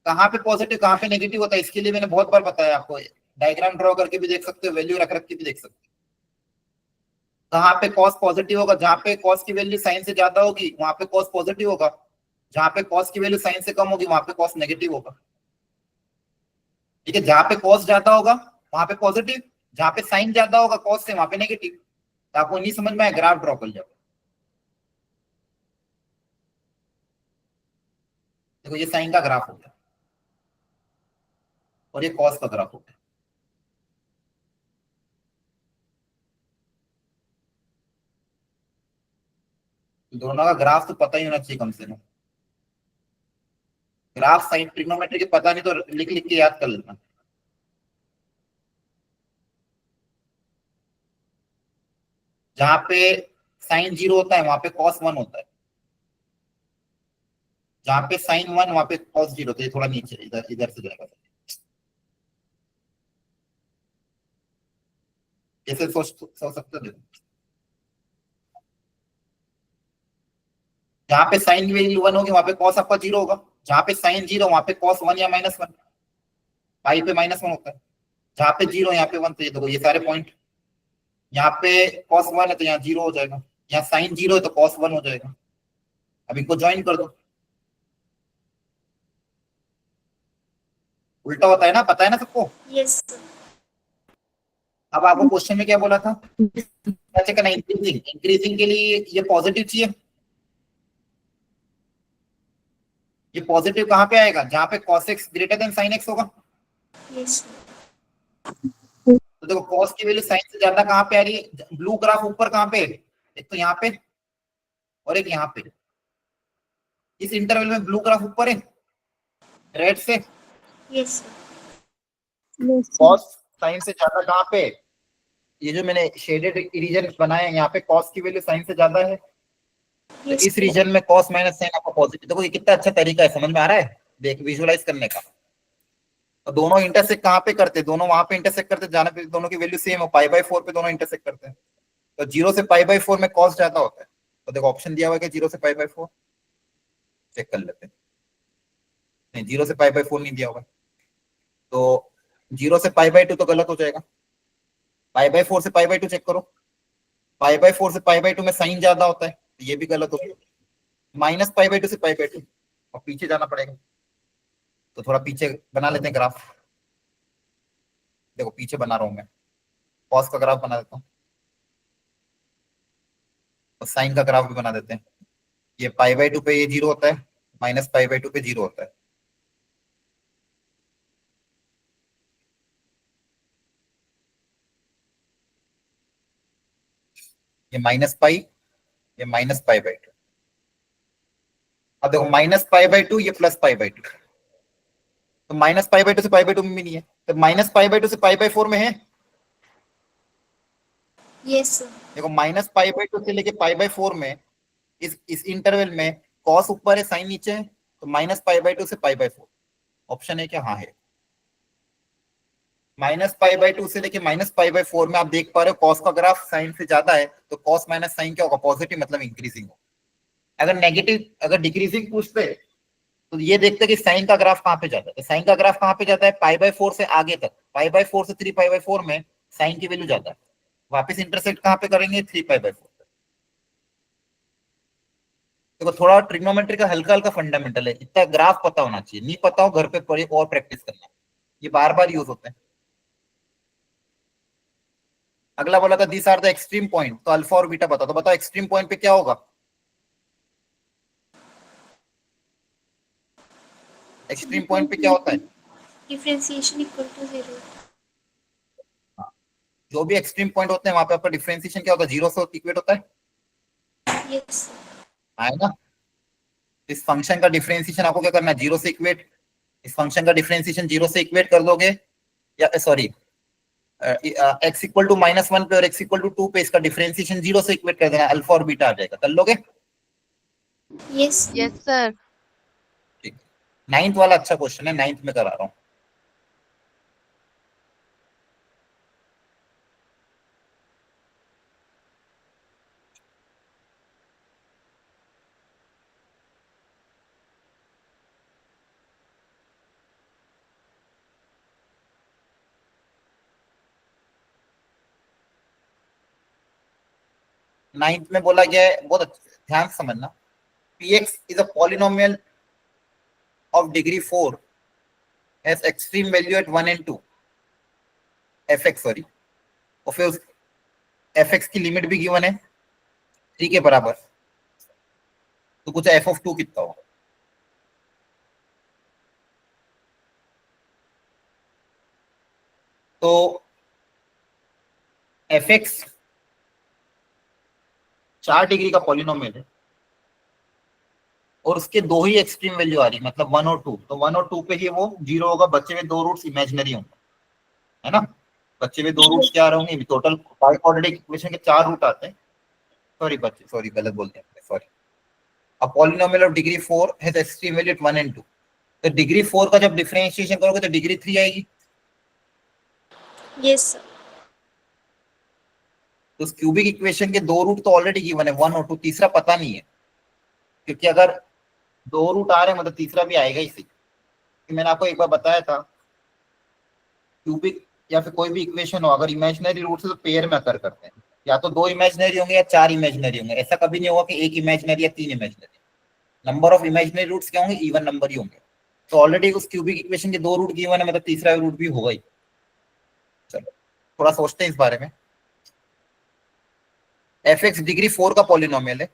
कहाँ पे पॉजिटिव कहाँ पे नेगेटिव होता है, इसके लिए मैंने बहुत बार बताया आपको, डायग्राम ड्रॉ करके भी देख सकते हो, वैल्यू रख रख के भी देख सकते हो। कहाँ पे cos पॉजिटिव होगा, जहाँ पे cos की वैल्यू साइन से ज्यादा होगी वहां पे cos पॉजिटिव होगा, जहाँ पे cos की वैल्यू साइन से कम होगी वहां पे cos नेगेटिव होगा। ठीक है, जहाँ पे cos ज्यादा होगा वहां पे पॉजिटिव, जहाँ पे साइन ज्यादा होगा cos से वहां पे नेगेटिव। तो आपको नहीं समझ में आया, ग्राफ ड्रॉ कर जाओ। देखो ये साइन का ग्राफ होता है और ये cos का ग्राफ होता है। दोनों का ग्राफ तो पता ही होना चाहिए कम से कम, ग्राफ साइन ट्रिग्नोमेट्री के पता नहीं तो लिख लिख के याद कर लेना। जहाँ पे साइन 0 होता है वहां पे cos 1 होता है, जहाँ पे साइन 1 वहां पे cos 0 होता है। ये थोड़ा नीचे इधर इधर से जाएगा, ऐसे सोच सकते हो। जहाँ पे साइन वैल्यू 1 होगी वहां पे cos आपका 0 होगा, जहाँ पे साइन 0 वहां पे cos 1 या -1, पाई पे -1 होता है, जहाँ पे 0 यहाँ पे 1। तो ये देखो ये सारे पॉइंट, यहाँ पे cos 1 है तो यहाँ 0 हो जाएगा, यहाँ साइन 0 है तो cos 1 हो जाएगा। अब इनको ज्वाइन कर दो, उल्टा होता है ना, पता है ना सबको। यस अब आपको क्वेश्चन में क्या बोला था, क्या चेक करना, इंक्रीजिंग, इंक्रीजिंग के लिए ये पॉजिटिव चाहिए, ये पॉजिटिव कहाँ पे आएगा, जहाँ पे cos x greater than sin x होगा। यस तो देखो cos की वैल्यू sin से ज्यादा कहाँ पे आ रही है, ब्लू ग्राफ ऊपर कहाँ पे, एक तो यहाँ पे और एक यहाँ पे, इस इंटरवल में ब्लू ग्राफ ऊपर है रेड से, यस cos sin से ज्यादा कहाँ पे, ये जो मैंने शेडेड रीजन बनाया है यहाँ पे cos की वैल्यू sin से ज्यादा है, तो इस रीजन में cos माइनस sin आपका पॉजिटिव। देखो ये कितना अच्छा तरीका है, समझ में आ रहा है, देख विजुअलाइज करने का। तो दोनों इंटरसेक्ट कहाँ पे करते हैं, दोनों वहां पे इंटरसेक्ट करते हैं जहाँ पे दोनों की वैल्यू सेम हो, π/4 पे दोनों इंटरसेक्ट करते हैं। तो 0 से π/4 में cos ज्यादा होता है, तो देखो ऑप्शन दिया हुआ है कि 0 से π/4, चेक कर लेते हैं। नहीं, 0 से π/4 नहीं दिया हुआ, तो 0 से π/2 तो गलत हो जाएगा, π/4 से π/2 चेक करो, π/4 से π/2 में साइन ज्यादा होता है, तो ये भी गलत हो गया, -π/2 से π/2, और पीछे जाना पड़ेगा। तो थोड़ा पीछे बना लेते हैं ग्राफ, देखो पीछे बना रहा हूं मैं, cos का ग्राफ बना देता हूँ। और साइन का ग्राफ भी बना देते हैं। ये π/2 पे ये 0 होता है, -π/2 पे 0 होता है। ये -π, ये -π/2। अब देखो -π/2 ये +π/2, तो -π/2 से π/2 में भी नहीं है, तो -π/2 से π/4 में है। Yes sir. देखो -π/2 से लेके π/4 में इस इंटरवल में कॉस ऊपर है साइन नीचे है, तो -π/2 से π/4 ऑप्शन है क्या? हाँ है। -π/2 से लेके -π/4 में आप देख पा रहे हो कॉस का ग्राफ साइन से ज्यादा है, तो कॉस माइनस साइन क्या होगा? पॉजिटिव, मतलब इंक्रीजिंग हो। अगर नेगेटिव, अगर डिक्रीजिंग पूछते तो ये देखते कि साइन का ग्राफ कहाँ पे जाता है। तो साइन का ग्राफ कहाँ पे जाता है? π/4 से आगे तक, π/4 से 3π/4 में साइन की वैल्यू जाता है। वापस इंटरसेक्ट कहाँ पे करेंगे? 3π/4। देखो थोड़ा ट्रिग्नोमेट्री का हल्का हल्का फंडामेंटल है, इतना ग्राफ पता होना चाहिए, नहीं पता हो घर पे पढ़े और प्रैक्टिस करना, ये बार बार यूज होते हैं। अगला बोला था this are the extreme point, तो अल्फा और बीटा बताओ। तो बताओ एक्सट्रीम पॉइंट पे क्या होगा? एक्सट्रीम पॉइंट पे क्या होता है? Differentiation equal to 0। जो भी एक्सट्रीम पॉइंट होते हैं वहां पे आपका डिफरेंशिएशन क्या होता है? 0 से इक्वेट होता है, यस है ना? इस फंक्शन का डिफरेंशिएशन आपको क्या करना है? 0 से इक्वेट। इस फंक्शन का डिफरेंशिएशन 0 से इक्वेट कर दोगे, या सॉरी x इक्वल टू -1 पे और x इक्वल टू 2 पे इसका डिफरेंशिएशन 0 से इक्वेट कर देना, अल्फा और बीटा आ जाएगा। कर लोगे? Yes Yes, sir. ठीक। 9th वाला अच्छा क्वेश्चन है, 9th में करा रहा हूँ। नाइन्थ में बोला गया है, बहुत ध्यान से समझना, px is a polynomial of degree 4 has extreme value at 1 and 2, fx sorry, और फिर उस fx की लिमिट भी गिवन है 3 के बराबर, तो कुछ f(2) कितना होगा? तो fx 4 डिग्री का पॉलिनोमियल है और उसके दो ही एक्सट्रीम वैल्यू आ रही, मतलब 1 और 2, तो 1 और 2 पे ही वो 0 होगा, बचे हुए दो रूट्स इमेजिनरी होंगे, है ना? बच्चे में दो रूट्स क्या रहेंगे? टोटल क्वाड्रेटिक इक्वेशन के 4 रूट आते हैं। सॉरी गलत बोल दिया, sorry. A polynomial of degree 4 has extreme value at 1 and 2, तो डिग्री 4 का जब डिफरेंशिएशन करोगे तो डिग्री 3 आएगी। Yes sir. तो उस क्यूबिक इक्वेशन के दो रूट तो ऑलरेडी गिवन है, 1 और 2, तीसरा पता नहीं है, क्योंकि अगर दो रूट आ रहे हैं मतलब तीसरा भी आएगा ही सही। मैंने आपको एक बार बताया था, क्यूबिक या फिर कोई भी इक्वेशन हो, अगर इमेजिनरी रूट से तो पेयर में अकर करते हैं, या तो दो इमेजिनरी होंगे या 4 इमेजिनरी होंगे। ऐसा कभी नहीं होगा कि एक इमेजिनरी या 3 imaginary. Number of imaginary roots क्या होंगे? इवन नंबर ही होंगे। तो ऑलरेडी उस क्यूबिक इक्वेशन के दो रूट गिवन है, मतलब तीसरा रूट भी होगा ही। चलो थोड़ा सोचते हैं इस बारे में। fx डिग्री 4 का पॉलिनोमियल है,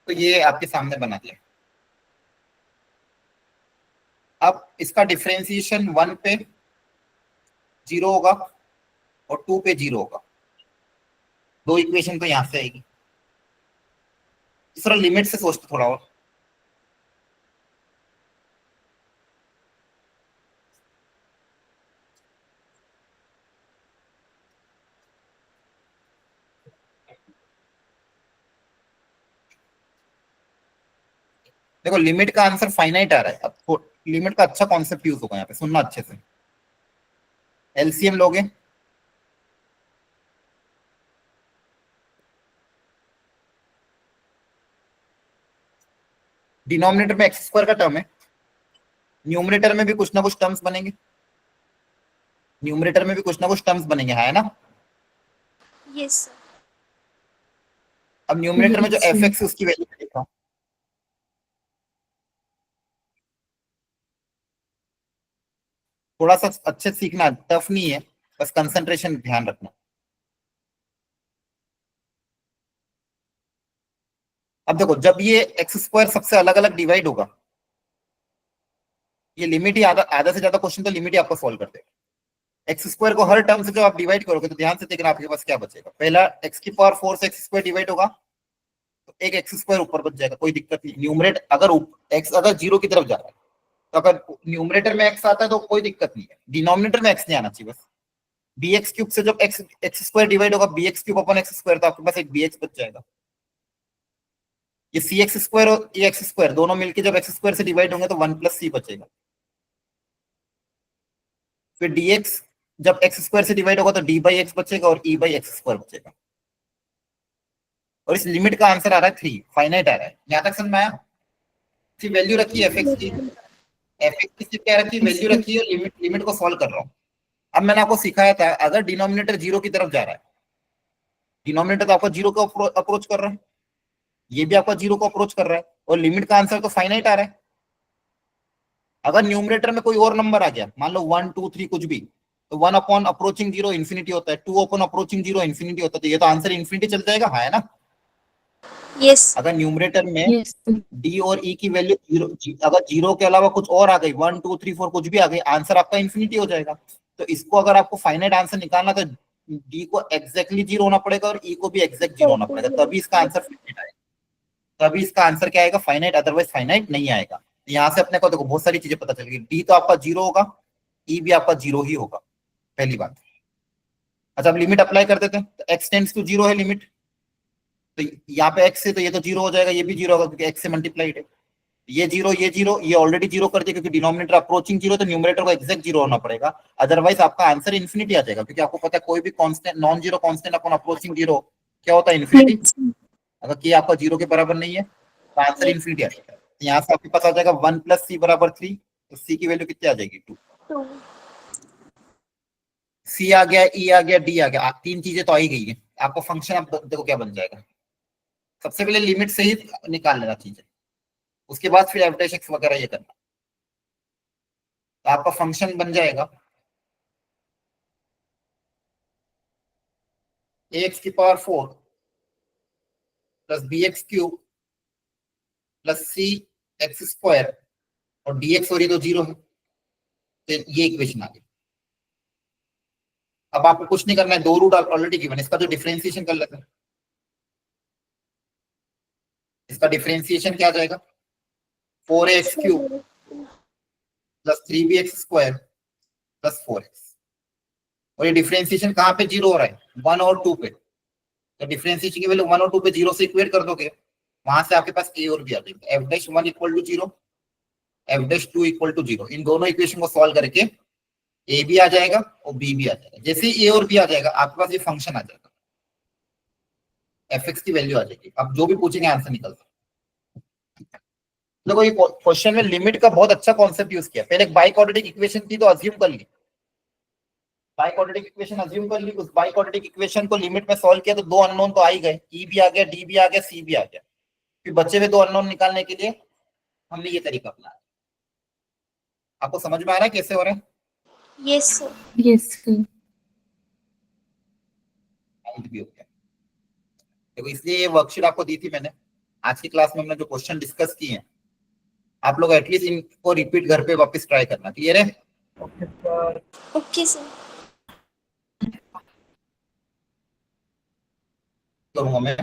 तो ये आपके सामने बना दिया। अब इसका डिफरेंशिएशन 1 पे 0 होगा और 2 पे 0 होगा, दो इक्वेशन तो यहां से आएगी। दूसरा लिमिट से सोचते थोड़ा और, देखो लिमिट का आंसर फाइनाइट आ रहा है। अब लिमिट का अच्छा कॉन्सेप्ट यूज होगा यहाँ पे, सुनना अच्छे से। एलसीएम लोगे, डिनोमिनेटर में एक्स स्क्वायर का टर्म है, न्यूमरेटर में भी कुछ ना कुछ टर्म्स बनेंगे, न्यूमरेटर में भी कुछ ना कुछ टर्म्स बनेंगे, है ना? Yes sir. अब न्यूमरेटर में जो Yes, एफ sir. एक्स उसकी वैल्यू लिखा हूं, थोड़ा सा अच्छे से सीखना, टफ नहीं है, बस कंसंट्रेशन ध्यान रखना। अब देखो, जब ये एक्स स्क्वायर सबसे अलग अलग डिवाइड होगा, ये लिमिट ही आधा से ज्यादा क्वेश्चन तो लिमिट ही आपको सॉल्व करते हैं। एक्स स्क्वायर को हर टर्म से जब आप डिवाइड करोगे तो ध्यान से देखना आपके पास क्या बचेगा। पहला एक्स की पावर 4 से एक्स स्क्वायर डिवाइड होगा तो एक एक्स स्क्वायर ऊपर बच जाएगा, कोई दिक्कत नहीं। न्यूमरेटर अगर एक्स अगर 0 की तरफ जा रहा है तो अगर न्यूमरेटर में एक्स आता है तो कोई दिक्कत नहीं है, डिनोमिनेटर में एक्स नहीं आना चाहिए बस। बी एक्स क्यूब से जब एक्स स्क्वायर डिवाइड होगा, b x cube upon x square, तो आपके पास एक बी एक्स बच जाएगा। ये सी एक्स स्क्वायर और ये एक्स स्क्वायर दोनों मिलकर जब एक्स स्क्वायर से डिवाइड होंगे तो 1 प्लस सी बचेगा। फिर dx जब एक्स स्क्वायर से डिवाइड होगा तो d बाई एक्स बचेगा और e बाई एक्स स्क्वायर बचेगा। और इस लिमिट का आंसर आ रहा है 3, फाइनाइट आ रहा है। यहां तक समझ में आया? वैल्यू रखी है fx की, fx की क्या रखी, वैल्यू रखी है, लिमिट को सॉल्व कर रहा हूं। अब मैंने आपको सिखाया था अगर डिनोमिनेटर 0 की तरफ जा रहा है, डिनोमिनेटर तो आपका 0 को अप्रोच कर रहा है, ये भी आपका 0 को अप्रोच कर रहा है, और लिमिट का आंसर तो फाइनाइट आ रहा है। अगर न्यूमरेटर में कोई और नंबर आ गया, मान लो 1 2 3 कुछ भी, तो 1 अपॉन अप्रोचिंग 0 इन्फिनिटी होता है, 2 अपॉन अप्रोचिंग 0 इन्फिनिटी होता है, तो ये तो आंसर इन्फिनिटी चल जाएगा, हाँ है ना? यस अगर न्यूमरेटर में Yes. d और e की वैल्यू 0, अगर 0 के अलावा कुछ और आ गई, 1 2 3 4 कुछ भी आ गई, आंसर आपका इन्फिनिटी हो जाएगा। तो इसको अगर आपको फाइनाइट आंसर निकालना तो d को एग्जैक्टली 0 होना पड़ेगा और e को भी एग्जैक्ट 0 होना पड़ेगा, तभी इसका आंसर फाइनाइट आएगा। तभी इसका आंसर क्या आएगा, फाइनाइट, अदरवाइज फाइनाइट नहीं आएगा। यहाँ से अपने को देखो बहुत सारी चीजें पता चल गई, डी तो आपका 0 होगा, ई भी आपका 0 ही होगा, पहली बात। अच्छा, अब लिमिट अप्लाई कर देते हैं, तो x टेंड्स टू 0 है लिमिट, तो यहाँ पे x है तो ये तो 0 हो जाएगा, ये भी 0 होगा क्योंकि x से मल्टीप्लाइड है। ये 0 ये 0, ये ऑलरेडी 0 कर दिया क्योंकि डिनोमिनेटर अप्रोचिंग 0, तो न्यूमरेटर को एग्जैक्ट 0 होना पड़ेगा, अदरवाइज आपका आंसर इन्फिनिटी आ जाएगा, क्योंकि आपको पता है कोई भी constant non zero constant upon approaching 0 क्या होता है, इन्फिनिटी। अगर k आपका 0 के बराबर नहीं है तो आंसर इन्फिनिटी आ जाएगा। यहाँ से आपके पास आ जाएगा 1 प्लस सी बराबर 3, तो सी की वैल्यू कितनी आ जाएगी, 2। सी आ गया, ई आ गया, डी आ गया, तीन चीजें तो आ ही गई है। आपको फंक्शन आप देखो क्या बन जाएगा, सबसे पहले लिमिट से ही निकाल लेना चीजें, उसके बाद फिर एफ डैश एक्स वगैरह ये करना, तो आपका फंक्शन बन जाएगा एक्स की power 4 plus b x cube plus c x square, और डी एक्स और ये तो 0 है, तो ये इक्वेशन आ गई। अब आपको कुछ नहीं करना है, दो रूट ऑलरेडी गिवन, इसका जो डिफरेंशिएशन कर लेते हैं। इसका डिफरेंशिएशन क्या आ जाएगा, 4x cube plus 3bx square plus 4x, और ये डिफरेंशिएशन कहाँ पे 0 हो रहा है, 1 और 2 पे, तो डिफरेंशिएशन की वैल्यू 1 और 2 पे 0 से इक्वेट कर दोगे, वहां से आपके पास a और b आ जाएगा, f dash 1 equal to 0, f dash 2 equal to 0। इन दोनों इक्वेशन को सॉल्व करके a भी आ जाएगा और b भी आ जाएगा। जैसे ही a और b आ जाएगा आपके पास ये फंक्शन आ जाएगा, fx की वैल्यू आ जाएगी। अब जो भी पूछेंगे आंसर निकल जाएगा। देखो ये क्वेश्चन में लिमिट का बहुत अच्छा कॉन्सेप्ट यूज किया। पहले एक बाइक्वाड्रेटिक इक्वेशन थी तो अज्यूम कर ली, बाइक्वाड्रेटिक इक्वेशन अज्यूम कर ली, उस बाइक्वाड्रेटिक इक्वेशन को लिमिट में सॉल्व किया तो दो अननोन तो आ ही गए, ई भी आ गया, डी भी आ गया, सी भी आ गया। फिर बचे हुए दो अननोन निकालने के लिए हमने ये तरीका अपनाया। आपको समझ में आ रहा है कैसे हो रहा है? Yes sir. Yes. Sir. भी हो गया। देखो इसलिए ये वर्कशीट आपको दी थी मैंने, आज की क्लास में हमने जो क्वेश्चन डिस्कस किए हैं आप लोग एटलीस्ट इनको रिपीट घर पे वापस ट्राई करना, क्लियर है? Okay sir. करूंगा मैं।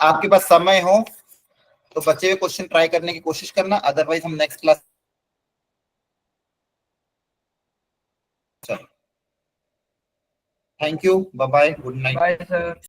आपके पास समय हो तो बचे हुए क्वेश्चन ट्राई करने की कोशिश करना, अदरवाइज हम नेक्स्ट क्लास। चलो, thank you, bye bye, good night. Bye sir.